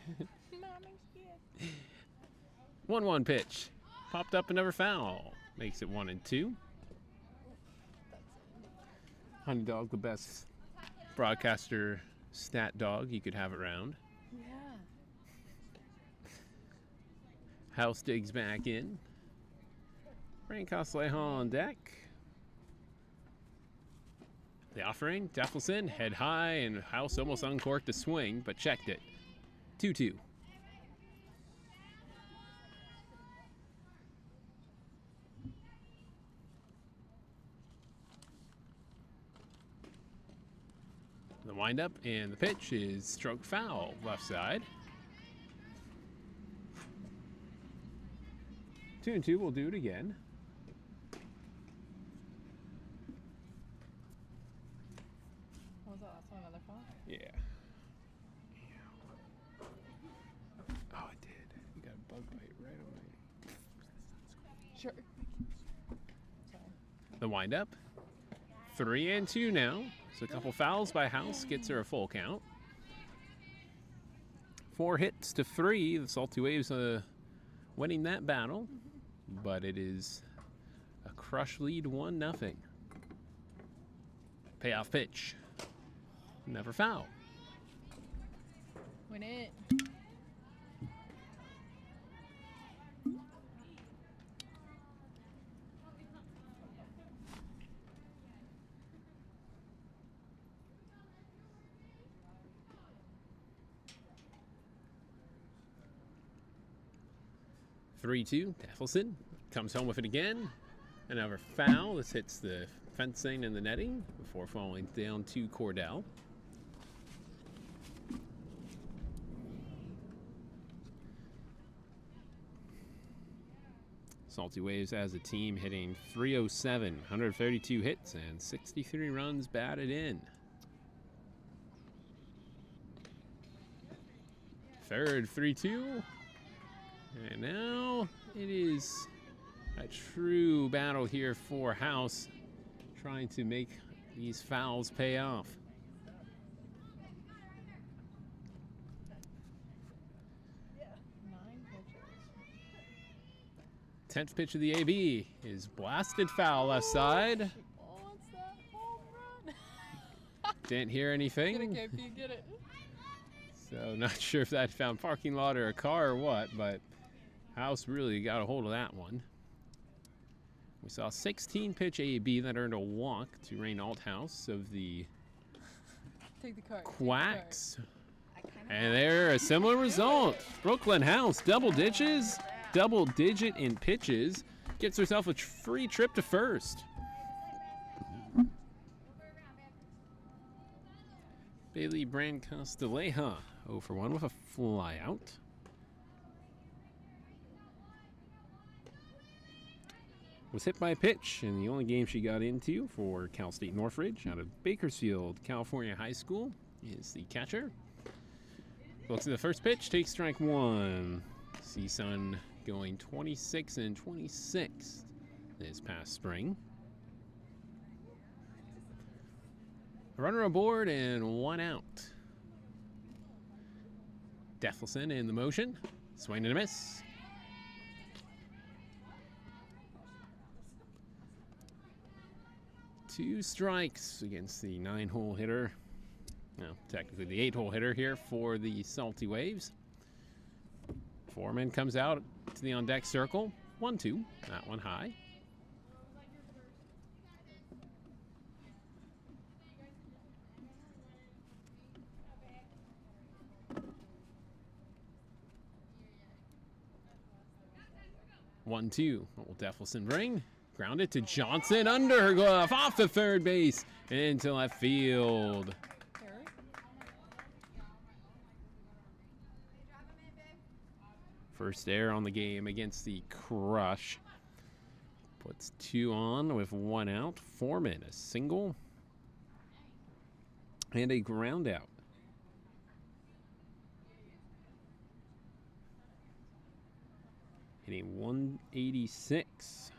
Mom, I'm scared. 1-1 pitch. Popped up another foul. Makes it 1-2. Honey Dog, the best broadcaster stat dog you could have around. Yeah. House digs back in. Rain Costalejo on deck. The offering, Deffelson, head high, and House almost uncorked the swing, but checked it. 2-2. The windup and the pitch is stroke foul, left side. 2-2, we'll do it again. What was that last one? Another foul? Yeah. Oh, it did. You got a bug bite right on my... Sure. Sorry. The windup. 3-2 now. So a couple fouls by House gets her a full count. 4 hits to 3. The Salty Waves winning that battle. But it is a crush lead, 1-0. Payoff pitch. Never foul. Win it. Three-two. Deffelson comes home with it again. Another foul. This hits the fencing and the netting before falling down to Cordell. Salty Waves as a team hitting 307, 132 hits, and 63 runs batted in. Third, 3-2. And now it is A true battle here for House, trying to make these fouls pay off. Nine pitches. 10th pitch of the AB is blasted foul left side. Oh, what's that? Home run. Didn't hear Get it, anything. KP, get it. So not sure if that found parking lot or a car or what, but House really got a hold of that one. We saw 16 pitch AB that earned a walk to Rain Althouse of the Take the card. Quacks. And there, a similar result. Brooklyn House, double digit in pitches, gets herself a free trip to first. Bailey Brancastilleja 0 for 1 with a fly out. Was hit by a pitch in the only game she got into for Cal State Northridge out of Bakersfield, California High School is the catcher. Looks at the first pitch, takes strike one. CSUN going 26 and 26 this past spring. A runner aboard and one out. Deffelson in the motion. Swing and a miss. Two strikes against the 9-hole hitter. No, technically the 8-hole hitter here for the Salty Waves. Foreman comes out to the on-deck circle. 1-2. That one high. One, two. What will Deffelson bring? Grounded to Johnson under her glove, off the third base, and into left field. Harry? First error on the game against the Crush. Puts two on with one out. Foreman, a single. And a ground out. Hitting 186.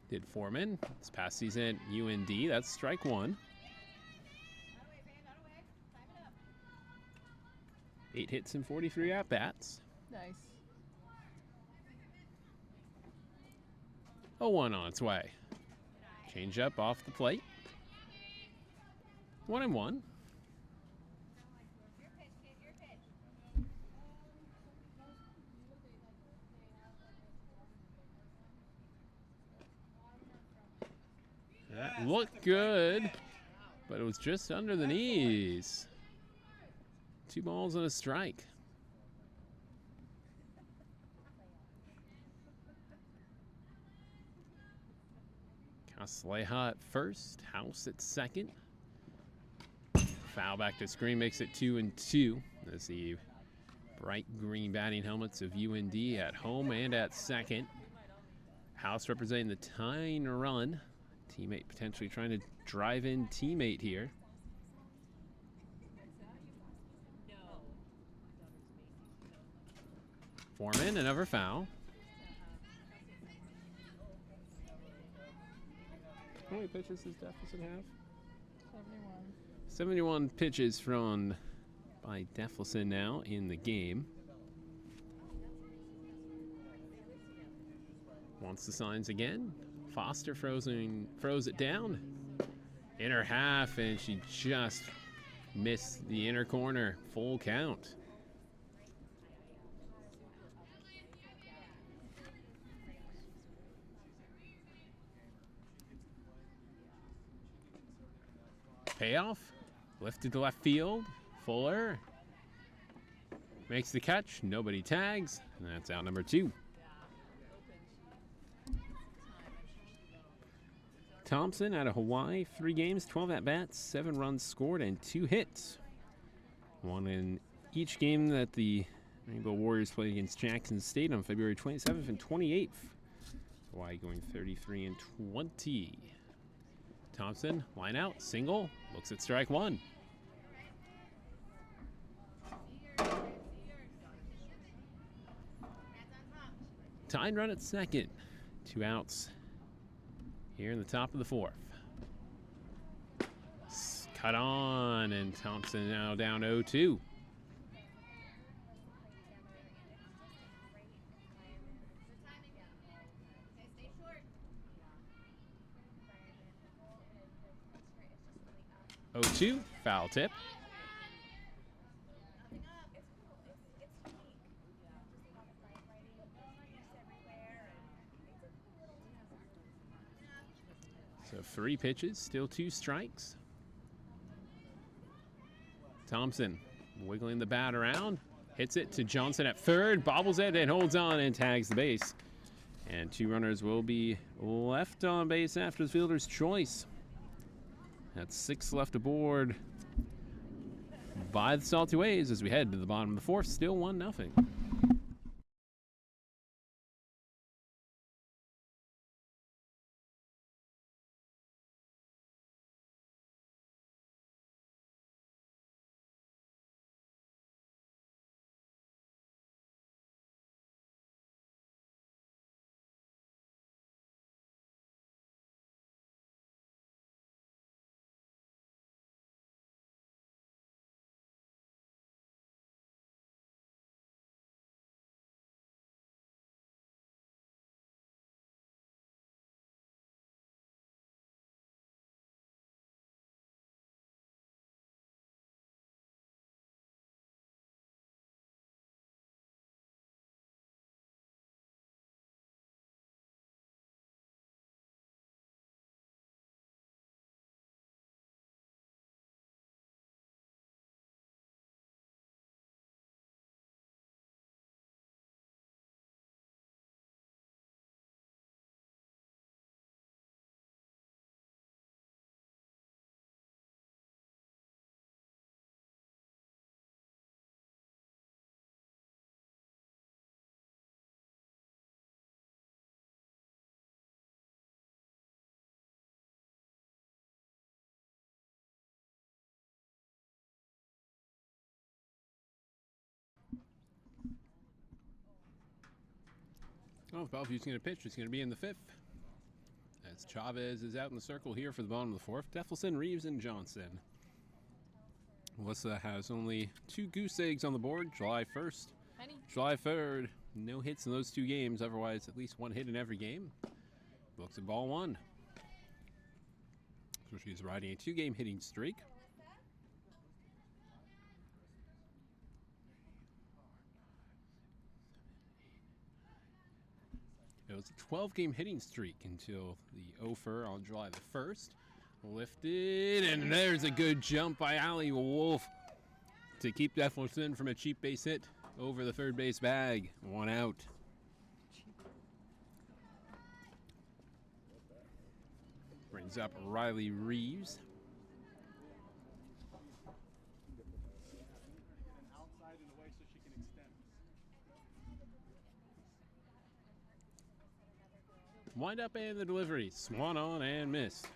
Did Foreman. This past season at UND. That's strike one. 8 hits and 43 at-bats. Nice. 0-1 on its way. Change up off the plate. 1-1. That looked good, but it was just under the knees. 2 balls and a strike. Castilleja at first, House at second. Foul back to screen makes it 2-2 as the bright green batting helmets of UND at home and at second. House representing the tying run. Teammate potentially trying to drive in teammate here. Foreman, another foul. How many pitches does Deffelson have? 71. 71 pitches thrown by Deffelson now in the game. Wants the signs again. Foster throws it down. Inner half, and she just missed the inner corner. Full count. Payoff. Lifted to left field. Fuller makes the catch. Nobody tags. And that's out number 2. Thompson out of Hawaii, 3 games, 12 at-bats, 7 runs scored, and 2 hits. One in each game that the Rainbow Warriors played against Jackson State on February 27th and 28th. Hawaii going 33 and 20. Thompson, line out, single, looks at strike one. Tying run at second. 2 outs here in the top of the 4th. Cut on, and Thompson now down 0-2. Foul tip. So 3 pitches, still 2 strikes. Thompson wiggling the bat around, hits it to Johnson at third, bobbles it and holds on and tags the base. And 2 runners will be left on base after the fielder's choice. That's 6 left aboard by the Salty Waves as we head to the bottom of the 4th, still 1-0. Well, if Bellevue's going to pitch, it's going to be in the 5th. As Chavez is out in the circle here for the bottom of the 4th. Deffelson, Reeves, and Johnson. Melissa has only 2 goose eggs on the board. July 1st, July 3rd. No hits in those 2 games. Otherwise, at least 1 hit in every game. Looks at ball 1. So she's riding a 2-game hitting streak. It was a 12-game hitting streak until the offer on July the 1st. Lifted, and there's a good jump by Allie Wolf to keep Deffelson from a cheap base hit over the third base bag. 1 out. Brings up Riley Reeves. Wind up and the delivery. Swan on and missed.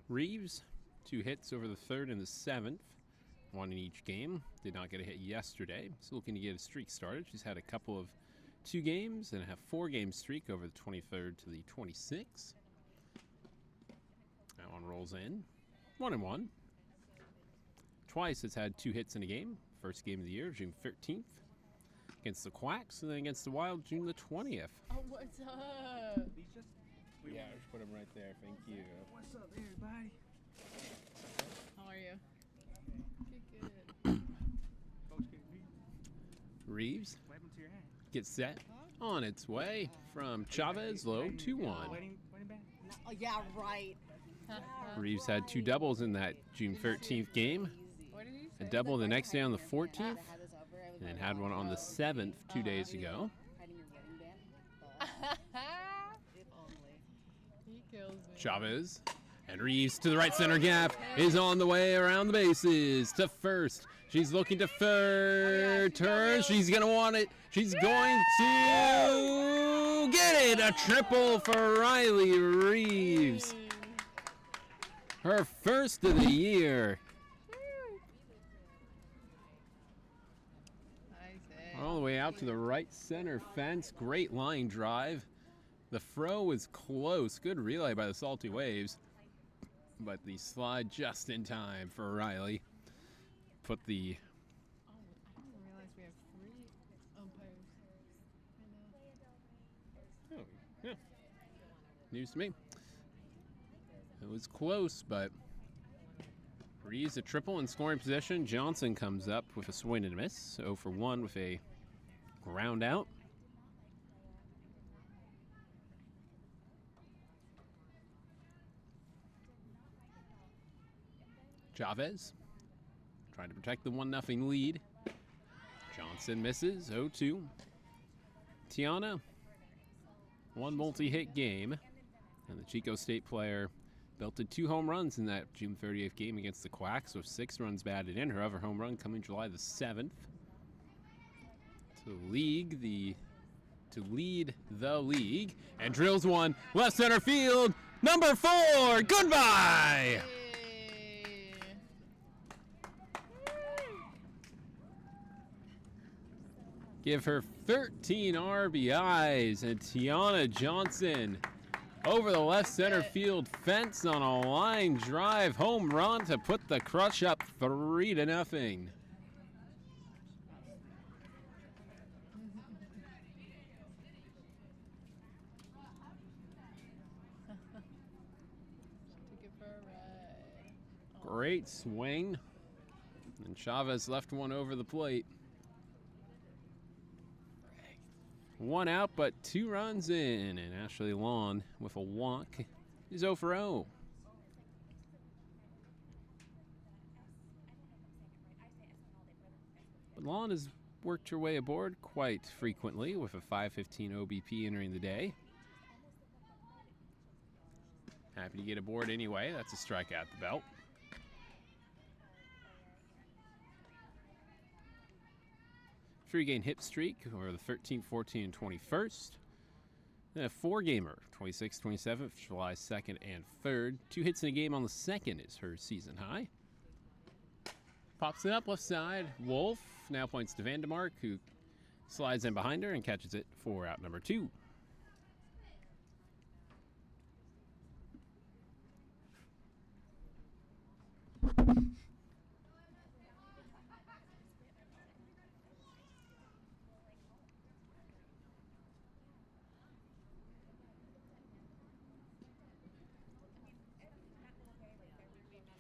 Reeves, 2 hits over the 3rd and the 7th. 1 in each game. Did not get a hit yesterday. So looking to get a streak started. She's had a couple of 2 games and a 4-game streak over the 23rd to the 26th. That one rolls in. 1-1. Twice it's had 2 hits in a game. First game of the year, June 13th. Against the Quacks, and then against the Wild, June the 20th. Oh, what's up? Yeah, just put them right there. Thank you. What's up, everybody? How are you? Good. Coach Reeves what happened to your hand? gets set on its way from Chavez, low 2-1. Wedding band? Oh, yeah, right. Reeves had 2 doubles in that June 13th game. What did he A say? double the next day on the 14th, and then had one on the 7th 2 days ago. Hiding your wedding band. If only. He kills me. Chavez and Reeves to the right center gap is on the way around the bases to first. She's looking to third. Turn. She's going to want it. She's going to get it. A triple for Riley Reeves. Her first of the year. Nice hit. All the way out out to the right center fence. Great line drive. The throw was close. Good relay by the Salty Waves. But the slide just in time for Riley. Put the Oh, I didn't realize we have 3 umpires. I know. Oh, yeah. News to me. It was close, but Reeves a triple in scoring position. Johnson comes up with a swing and a miss. 0 for 1 with a ground out. Chavez trying to protect the 1-0 lead. Johnson misses. 0-2. Tiana, 1 multi-hit game. And the Chico State player belted 2 home runs in that June 30th game against the Quacks with 6 runs batted in. Her other home run coming July the 7th. To lead the league. And drills one left center field. Number 4. Goodbye. Hey. Give her 13 RBIs, and Tiana Johnson over the left center field fence on a line drive home run to put the Crush up 3-0. To give her a ride. Great swing, and Chavez left one over the plate. 1 out, but 2 runs in, and Ashley Lawn with a walk is 0 for 0. But Lawn has worked her way aboard quite frequently with a 515 OBP entering the day. Happy to get aboard anyway. That's a strikeout the belt. Three-game hit streak, or the 13th, 14th, and 21st. Then a 4-gamer, 26th, 27th, July 2nd, and 3rd. 2 hits in a game on the 2nd is her season high. Pops it up left side. Wolf now points to Vandemark, who slides in behind her and catches it for out number 2.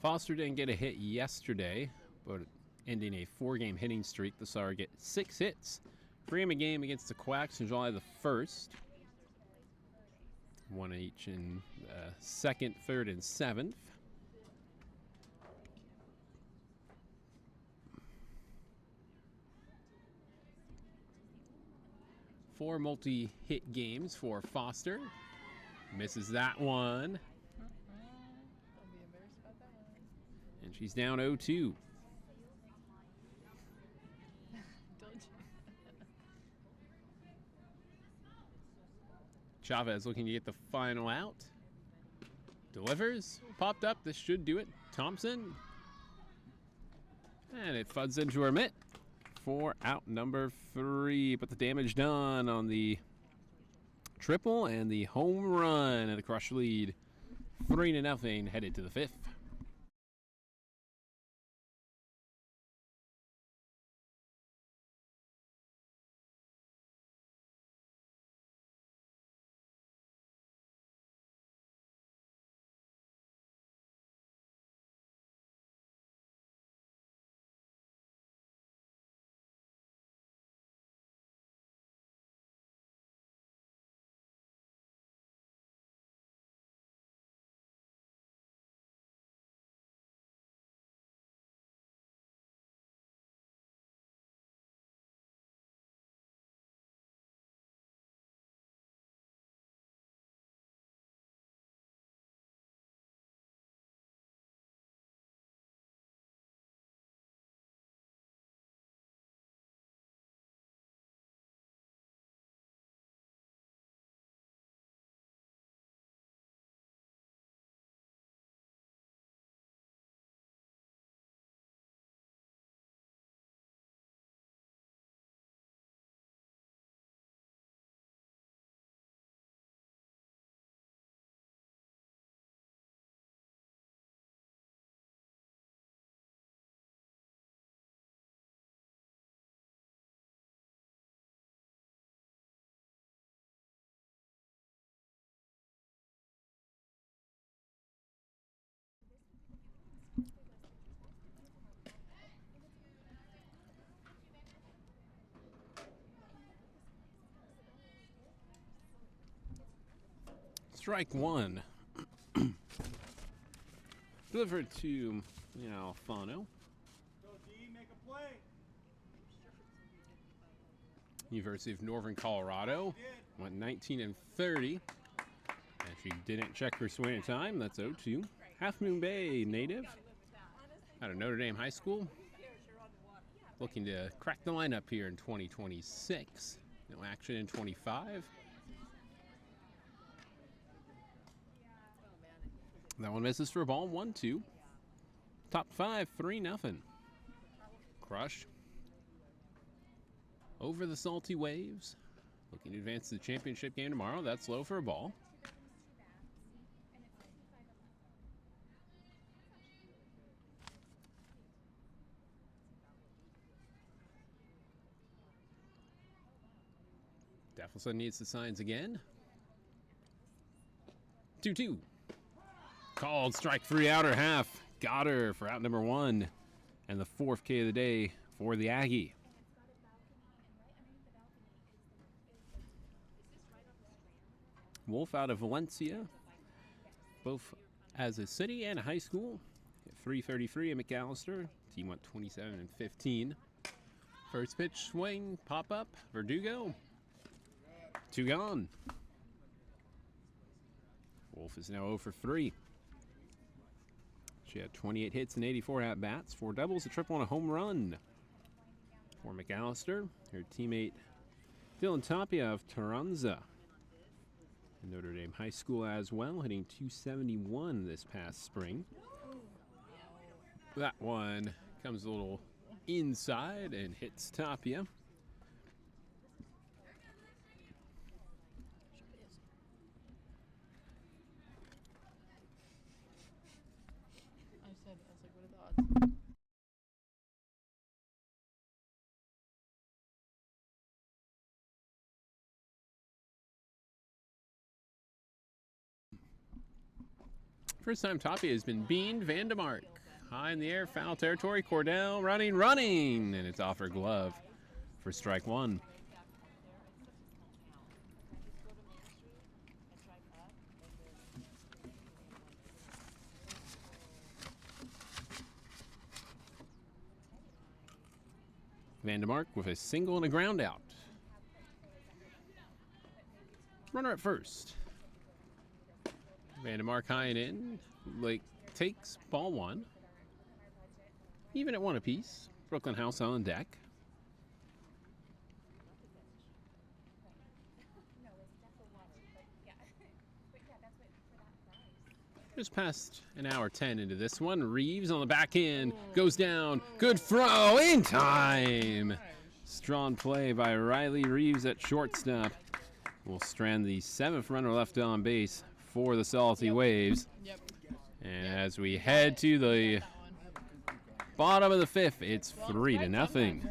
Foster didn't get a hit yesterday, but ending a 4-game hitting streak, the Star get 6 hits. 3 a game against the Quacks on July the 1st. 1 each in 2nd, 3rd, and 7th. Four multi-hit games for Foster. Misses that one. Don't be embarrassed about that one. And she's down 0-2. Don't you? Chavez looking to get the final out. Delivers. Popped up. This should do it. Thompson. And it fuds into her mitt for out number 3. But the damage done on the triple and the home run, and the Crush lead 3-0 headed to the 5th. Strike one. Delivered to Alfano. University of Northern Colorado went 19 and 30. And she didn't check her swing in time. That's 0-2. Half Moon Bay native out of Notre Dame High School. Looking to crack the lineup here in 2026. No action in 25. That one misses for a ball. 1-2. Top five, 3-0. Crush. Over the Salty Waves. Looking to advance to the championship game tomorrow. That's low for a ball. Deffelson needs the signs again. 2-2. Called strike three, outer half. Got her for out number one. And the fourth K of the day for the Aggie. Wolf out of Valencia. Both as a city and a high school. At 3:33 at McAllister. Team went 27 and 15. First pitch swing, pop up, Verdugo. Two gone. Wolf is now 0 for 3. She had 28 hits and 84 at-bats, 4 doubles, a triple, and a home run for McAllister. Her teammate Dylan Tapia of Taranza, Notre Dame High School as well, hitting 271 this past spring. That one comes a little inside and hits Tapia. I was like, what are the odds? First time Tapia has been beaned. Vandemark high in the air, foul territory. Cordell running, and it's off her glove for strike one. Vandemark with a single and a ground out. Runner at first. Vandemark high and in. Lake takes ball one. Even at one apiece. Brooklyn House on deck. Just past an hour 10 into this one. Reeves on the back end. Goes down. Good throw in time. Strong play by Riley Reeves at shortstop. Will strand the 7th runner left on base for the Salty Waves. Yep. And as we head to the bottom of the 5th, it's 3-0.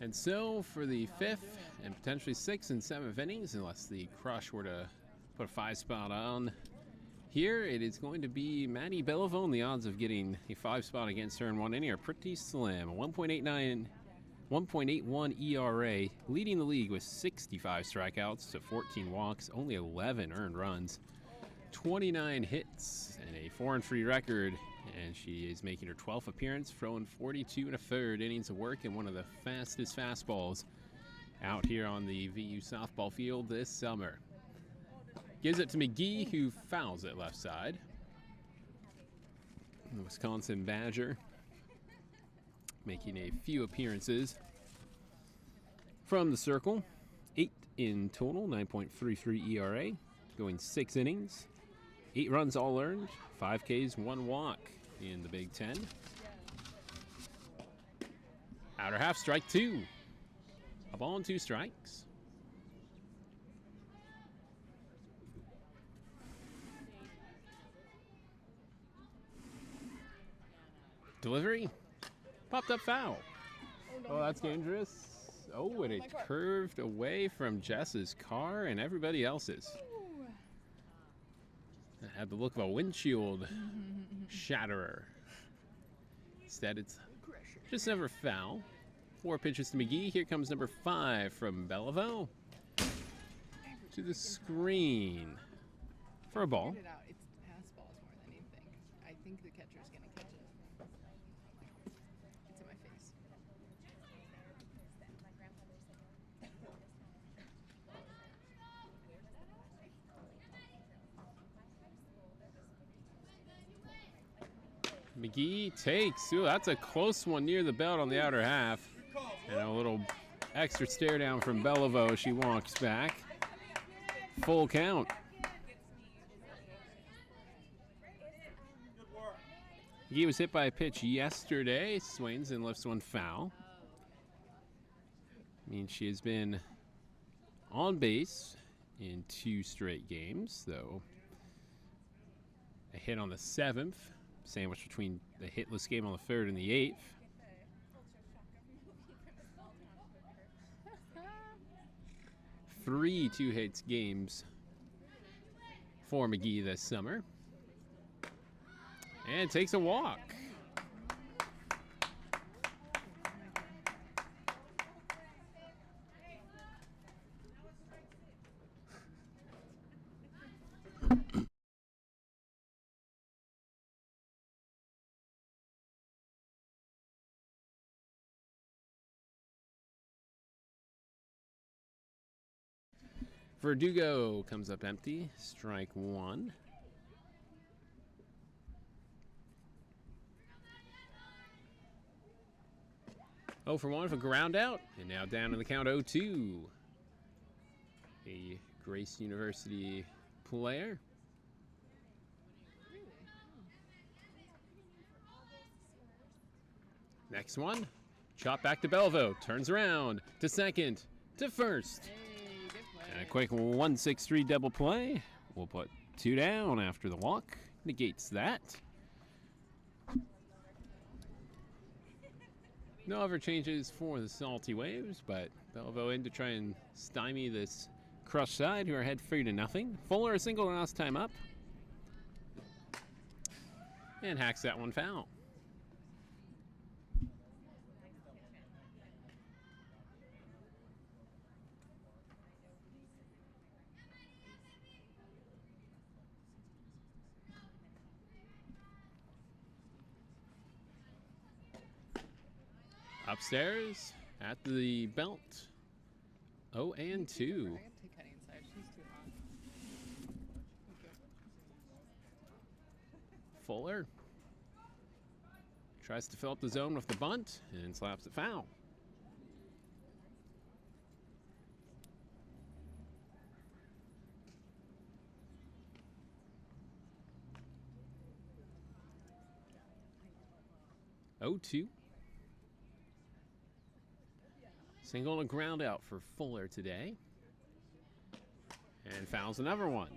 And so for the 5th and potentially 6th and 7th innings, unless the crush were to Put a 5-spot on. Here it is going to be Maddie Belleville, and the odds of getting a 5-spot against her in one inning are pretty slim. 1.81 ERA, leading the league with 65 strikeouts to 14 walks, only 11 earned runs, 29 hits, and a 4-3 record. And she is making her 12th appearance, throwing 42 1/3 innings of work and one of the fastest fastballs out here on the VU softball field this summer. Gives it to McGee, who fouls it left side. The Wisconsin Badger making a few appearances from the circle. 8 in total, 9.33 ERA, going 6 innings. 8 runs all earned, 5 Ks, 1 walk in the Big Ten. Outer half, strike 2. A ball and 2 strikes. Delivery. Popped up foul. Oh, that's dangerous. Oh, and it curved away from Jess's car and everybody else's. It had the look of a windshield shatterer. Instead, it's just never foul. 4 pitches to McGee. Here comes number 5 from Belleville. To the screen for a ball. Figured it out. It's pass balls more than anything. I think the catcher's gonna catch it. It's in my face. McGee takes. Ooh, that's a close one near the belt on the outer half. And a little extra stare down from Belleville as she walks back. Full count. McGee was hit by a pitch yesterday. Swings and lifts one foul. Means she has been on base in 2 straight games, though. A hit on the 7th. Sandwiched between the hitless game on the 3rd and the 8th. Three 2-hit games for McGee this summer. And takes a walk. Verdugo comes up empty, strike 1. Oh for 1 for ground out, and now down in the count 0-2. A Grace University player. Next one, chop back to Belleville, turns around to second, to first. And a quick 1-6-3 double play. We'll put 2 down after the walk. Negates that. No other changes for the Salty Waves, but Belleville in to try and stymie this Crush side, who are ahead 3-0. Fuller a single last time up. And hacks that one foul. Upstairs at the belt. 0-2. I have to cut inside. She's too hot. Okay. Fuller tries to fill up the zone with the bunt and slaps it foul. Oh, 2. Single and ground out for Fuller today. And fouls another one.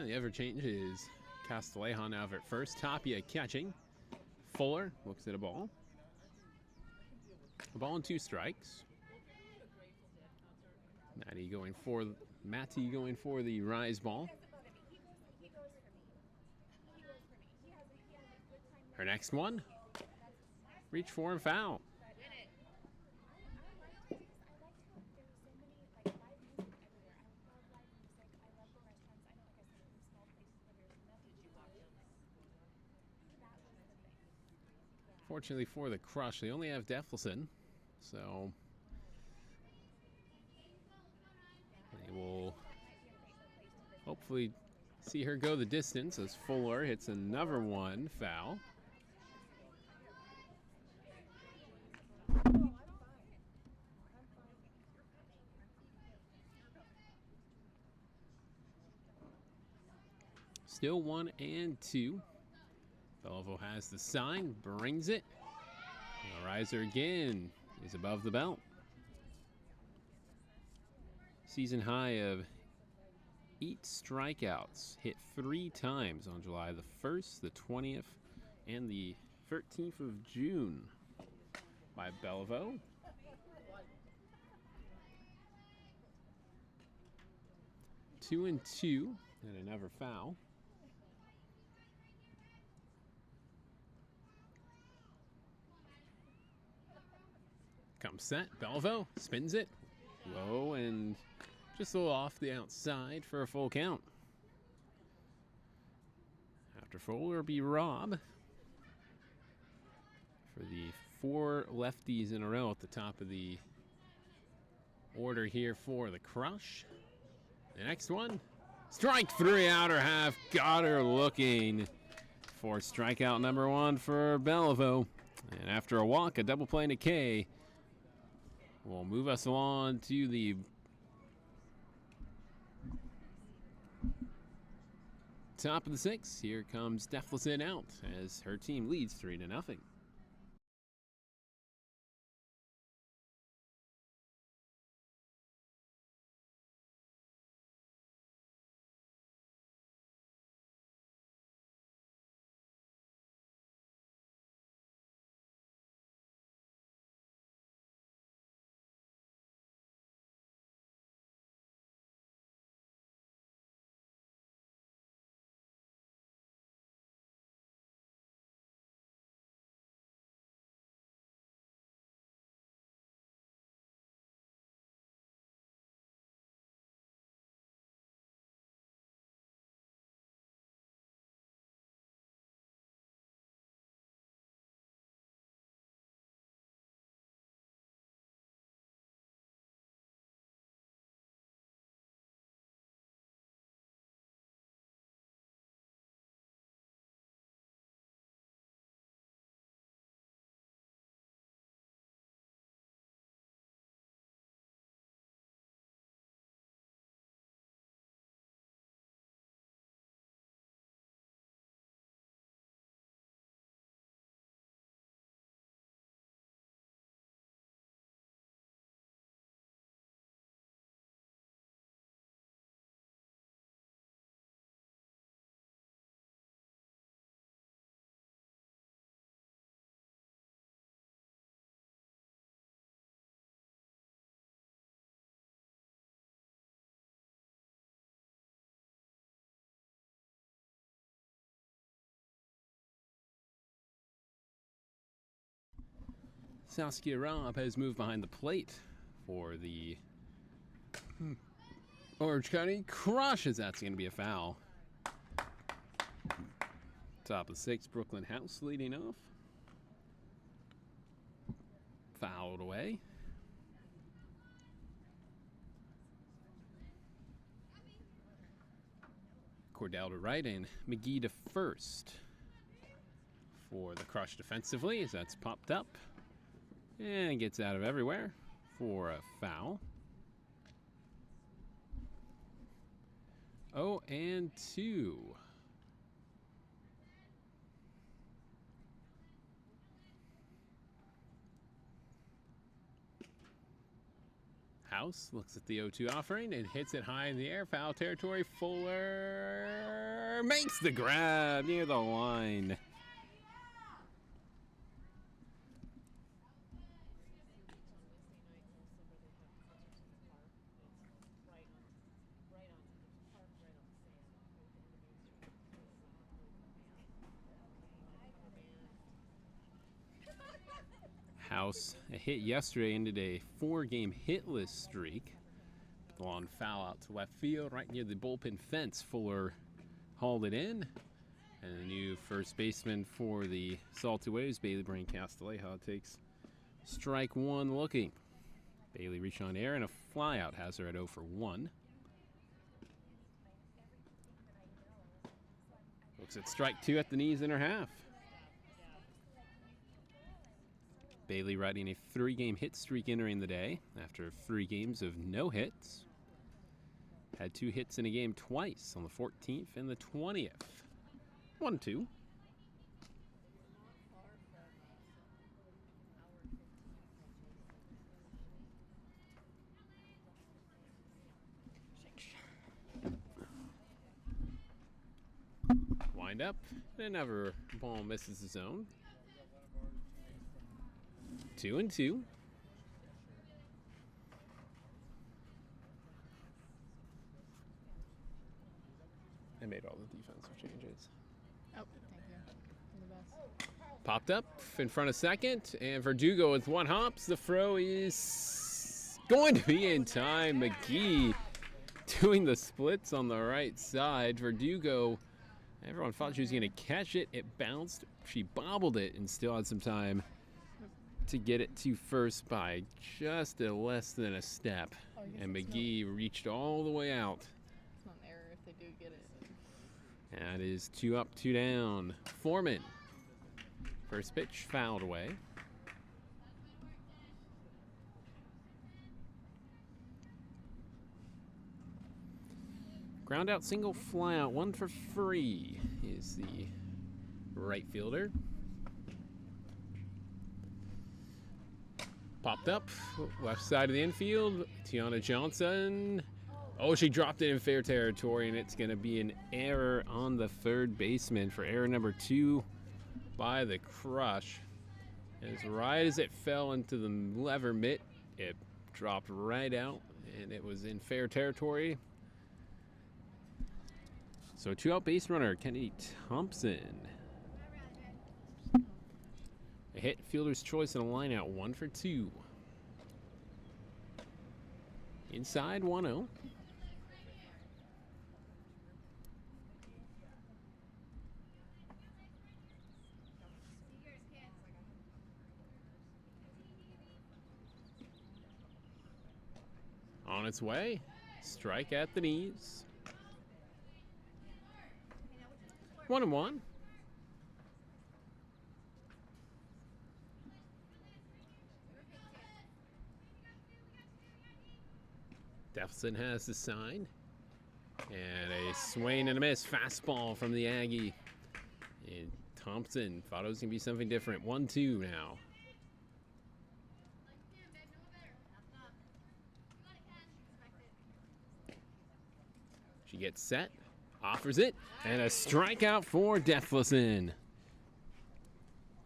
The ever change is Castellejon now at first. Tapia catching. Fuller looks at a ball. A ball and 2 strikes. Matty going for the rise ball. Her next one. Reach for and foul. Fortunately for the Crush, they only have Defleson, so they will hopefully see her go the distance as Fuller hits another one foul. Still 1 and 2. Belleville has the sign, brings it. The riser again is above the belt. Season high of 8 strikeouts, hit 3 times on July the 1st, the 20th, and the 13th of June by Belleville. Two and 2, and another foul. Comes set, Belleville spins it, low and just a little off the outside for a full count. After Fuller be Rob for the 4 lefties in a row at the top of the order here for the Crush. The next one, strike 3, outer half, got her looking for strikeout number 1 for Belleville. And after a walk, a double play and a K will move us along to the top of the 6th. Here comes Defleson out as her team leads 3-0. Saskia Robb has moved behind the plate for the Orange County Crush, as that's going to be a foul. Top of 6, Brooklyn House leading off. Fouled away. Cordell to right and McGee to first for the Crush defensively, as that's popped up and gets out of everywhere for a foul. 0 and 2. House looks at the 0-2 offering and hits it high in the air. Foul territory. Fuller makes the grab near the line. House, a hit yesterday, ended a 4-game hitless streak. The long foul out to left field, right near the bullpen fence. Fuller hauled it in. And the new first baseman for the Salty Waves, Bailey Brain Castillejo, takes strike one looking. Bailey reached on air and a flyout has her at 0 for 1. Looks at strike 2 at the knees in her half. Bailey riding a 3-game hit streak entering the day after 3 games of no hits. Had 2 hits in a game twice on the 14th and the 20th. 1-2. Wind up, and another ball misses the zone. 2-2. I made all the defensive changes. Oh, thank you. You're the best. Popped up in front of second, and Verdugo with 1 hops. The throw is going to be in time. McGee doing the splits on the right side. Verdugo, everyone thought she was going to catch it. It bounced. She bobbled it and still had some time to get it to first by just less than a step. Oh, I guess And it's McGee reached all the way out. It's not an error if they do get it. That is 2 up, 2 down. Foreman. First pitch fouled away. Ground out, single, fly out, 1 for 3 is the right fielder. Popped up, left side of the infield. Tiana Johnson. Oh, she dropped it in fair territory, and it's going to be an error on the third baseman for error number 2 by the Crush. As right as it fell into the lever mitt, it dropped right out, and it was in fair territory. So 2-out base runner, Kennedy Thompson. A hit, fielder's choice, and a line out, 1 for 2. Inside, 1-0. On its way, strike at the knees. 1-1. Defson has the sign. And a swing and a miss. Fastball from the Aggie. And Thompson thought it was going to be something different. 1-2 now. She gets set. Offers it. And a strikeout for Deflison.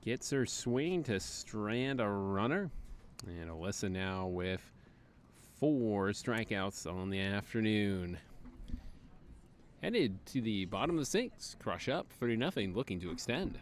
Gets her swing to strand a runner. And Alyssa now with 4 strikeouts on the afternoon. Headed to the bottom of the 6th. Crush up 3-0, looking to extend.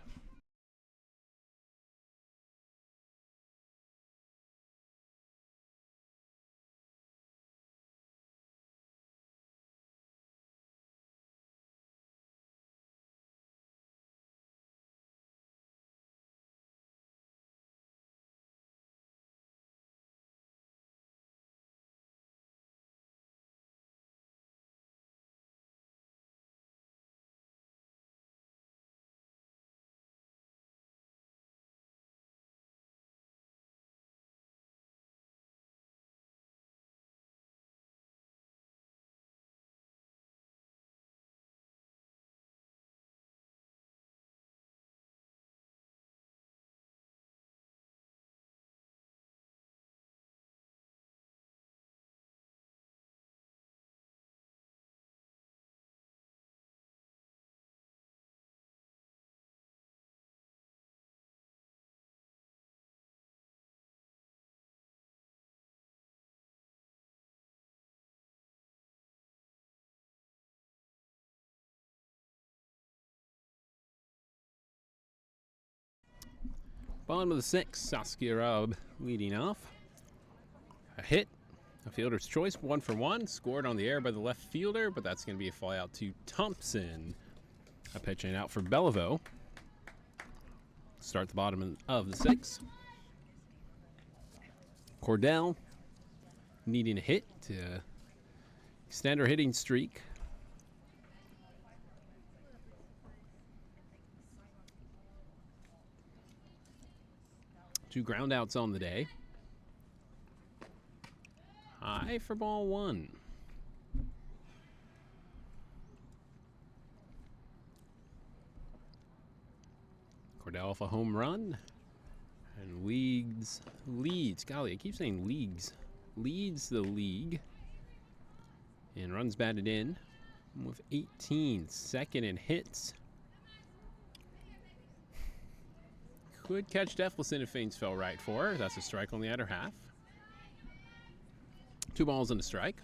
Bottom of the 6th, Saskia Rubb leading off. A hit, a fielder's choice, 1 for 1. Scored on the air by the left fielder, but that's going to be a fly out to Thompson. A pitch in out for Beliveau. Start the bottom of the 6th. Cordell needing a hit to extend her hitting streak. Two ground outs on the day. High for ball 1. Cordell off a home run. And leads, golly, I keep saying leads. Leads the league. And runs batted in with 18. Second in hits. Could catch Defleson if things fell right for her. That's a strike on the outer half. 2 balls and a strike.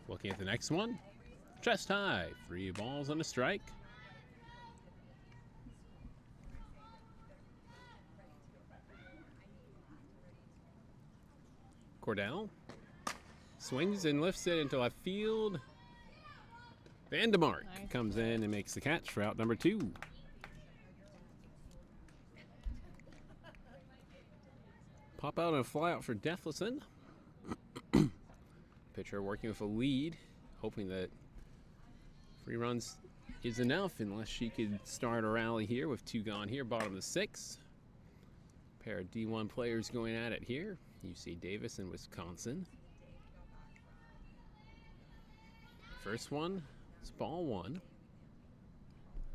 Looking at the next one. Chest high. 3 balls and a strike. Cordell swings and lifts it into left field. Vandemark comes in and makes the catch for out number 2. Pop out and a fly out for Defleson. Pitcher working with a lead, hoping that 3 runs is enough unless she could start a rally here with 2 gone here. Bottom of the 6th. Pair of D1 players going at it here. UC Davis and Wisconsin. First one is ball 1.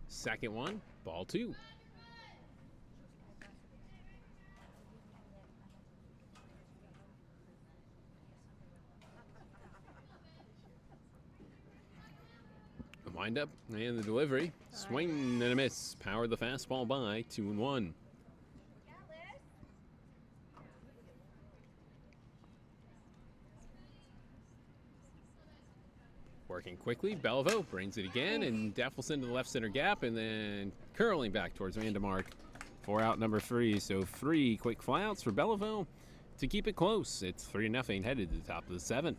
Second one, ball 2. The windup and the delivery. Swing and a miss. Powered the fastball by 2-1. Working quickly, Beliveau brings it again, and Defleson to the left center gap, and then curling back towards Vandemark for out number 3. So 3 quick flyouts for Beliveau to keep it close. It's 3-0 headed to the top of the 7th.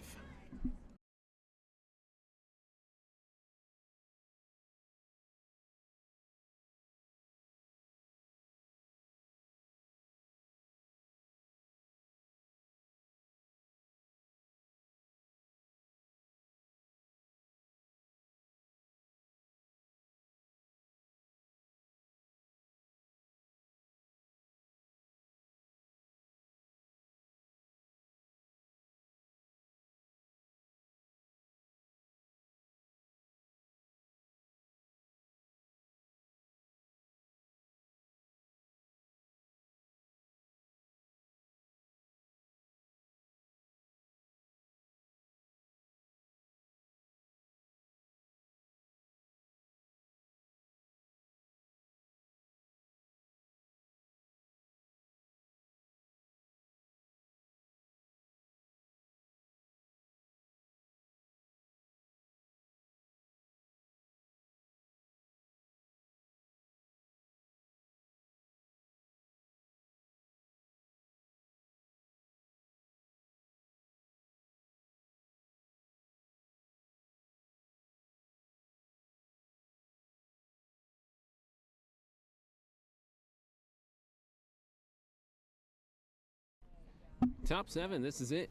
Top 7, this is it.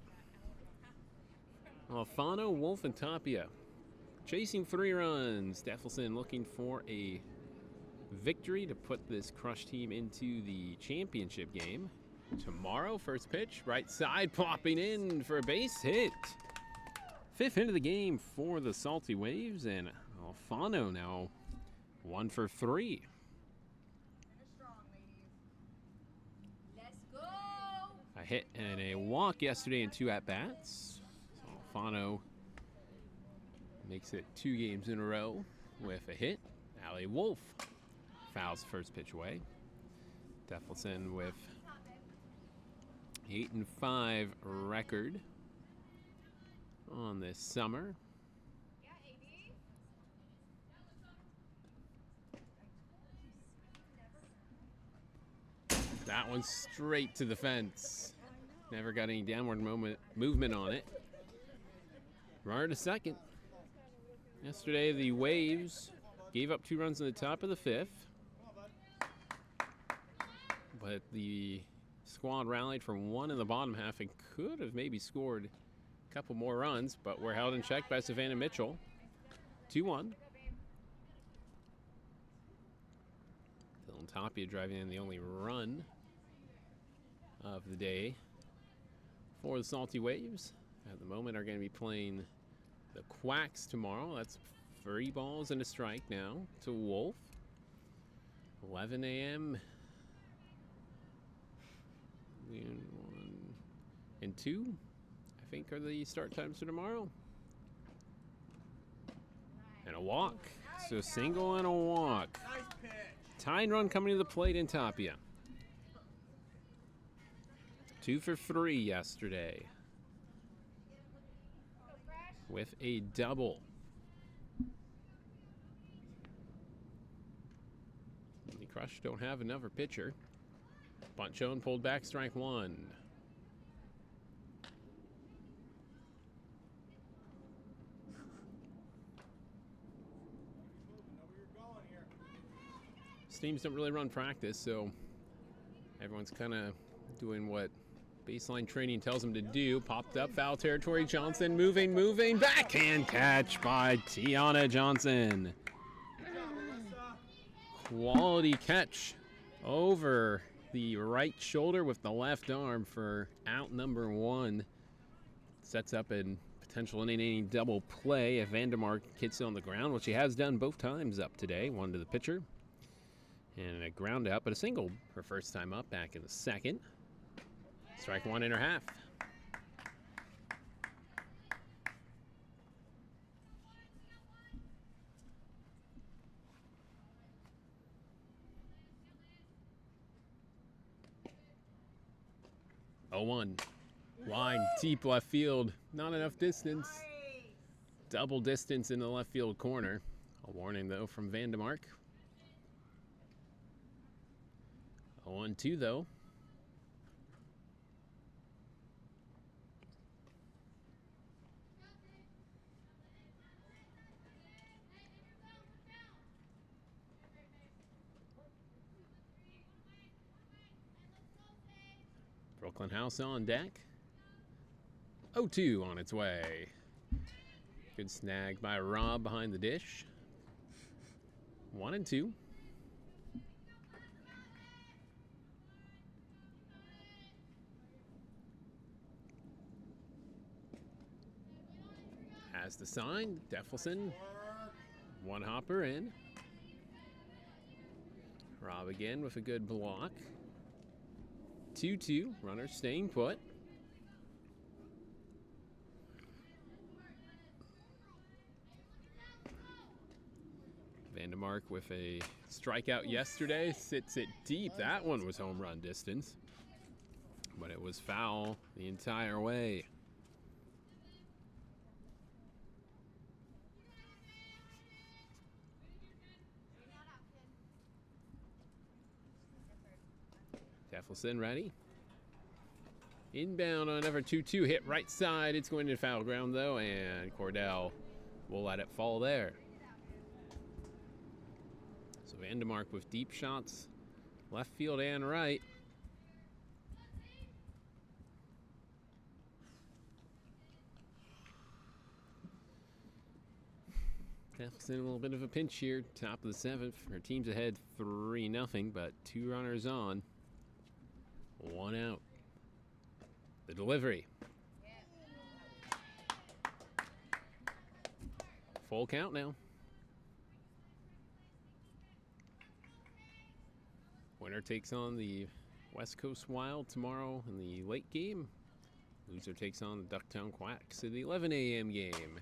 Alfano, Wolf, and Tapia chasing 3 runs. Defleson looking for a victory to put this Crush team into the championship game. Tomorrow, first pitch, right side, popping in for a base hit. 5th hit of the game for the Salty Waves, and Alfano now 1 for 3. A hit and a walk yesterday in 2 at-bats. So Alfano makes it 2 games in a row with a hit. Allie Wolf fouls first pitch away. Defleson with 8-5 record on this summer. That one straight to the fence. Never got any downward movement on it. Runner to second. Yesterday, the Waves gave up 2 runs in the top of the 5th. But the squad rallied for 1 in the bottom half and could have maybe scored a couple more runs, but were held in check by Savannah Mitchell. 2-1. Dylan Tapia driving in the only run of the day for the Salty Waves. At the moment are going to be playing the Quacks tomorrow. That's 3 balls and a strike now to Wolf. 11 a.m. 1 and 2, I think, are the start times for tomorrow. And a walk. So single and a walk. Tying run coming to the plate in Tapia. 2 for 3 yesterday. With a double. The Crush don't have another pitcher. Bunt shown, pulled back, strike 1. These teams don't really run practice, so everyone's kind of doing what baseline training tells them to do. Popped up, foul territory, Johnson moving, backhand catch by Tiana Johnson. Quality catch over the right shoulder with the left arm for out number 1. Sets up a potential inning double play if Vandermark hits it on the ground, which he has done both times up today. 1 to the pitcher and a ground out, but a single her first time up back in the 2nd. Strike 1 in her half. Oh, 1. Line deep left field. Not enough distance. Double distance in the left field corner. A warning though from Vandermark. 0-2 though. Brooklyn House on deck. 0-2 on its way. Good snag by Rob behind the dish. 1-2. Has the sign. Deffelson. 1 hopper in. Rob again with a good block. 2-2. Runner staying put. Vandermark with a strikeout yesterday. Sits it deep. That one was home run distance. But it was foul the entire way. Deffelson ready. Inbound on number 2-2, hit right side. It's going to foul ground though, and Cordell will let it fall there. So Vandermark with deep shots, left field and right. Deffelson in a little bit of a pinch here, top of the 7th. Her team's ahead 3-0, but 2 runners on. 1 out. The delivery. Full count now. Winner takes on the West Coast Wild tomorrow in the late game. Loser takes on the Ducktown Quacks in the 11 a.m. game.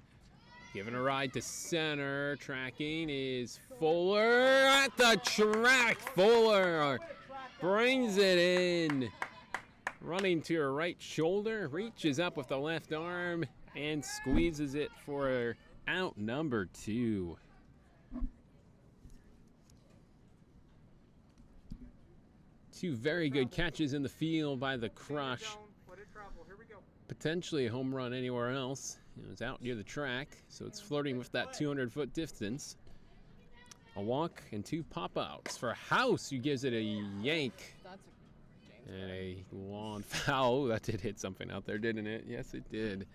Giving a ride to center. Tracking is Fuller at the track. Fuller brings it in. Running to her right shoulder. Reaches up with the left arm and squeezes it for out number 2. Two very good catches in the field by the Crush. Let it travel. Here we go. Potentially a home run anywhere else. It was out near the track, so it's flirting with that 200-foot distance. A walk and 2 pop-outs for House, who gives it a yank. That's a James And a lawn foul. That did hit something out there, didn't it? Yes, it did.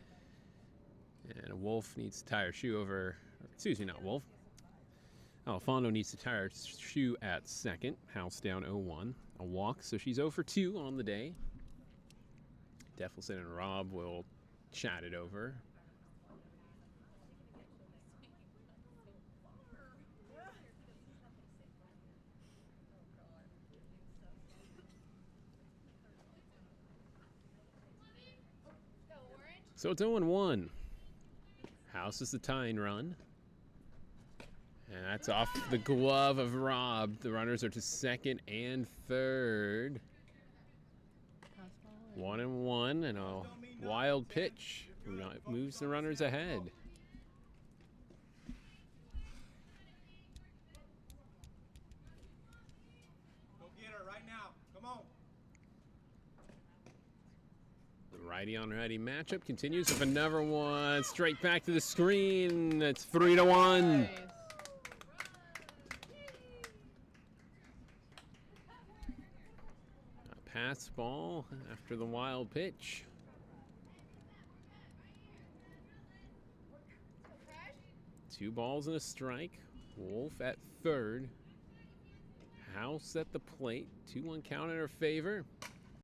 And Wolf needs to tie her shoe over. Excuse me, not Wolf. Alfano needs to tie her shoe at second. House down 0-1. A walk, so she's 0 for 2 on the day. Deffelson and Rob will chat it over. So it's 0-1. House is the tying run. And that's off the glove of Rob. The runners are to second and third. Pass ball. 1-1 and a wild pitch moves the runners ahead. Go get her right now. Come on. The righty on righty matchup continues with another one. Straight back to the screen. It's 3-1. Nice. A pass ball after the wild pitch. Two balls and a strike. Wolf at third. House at the plate. 2-1 count in her favor.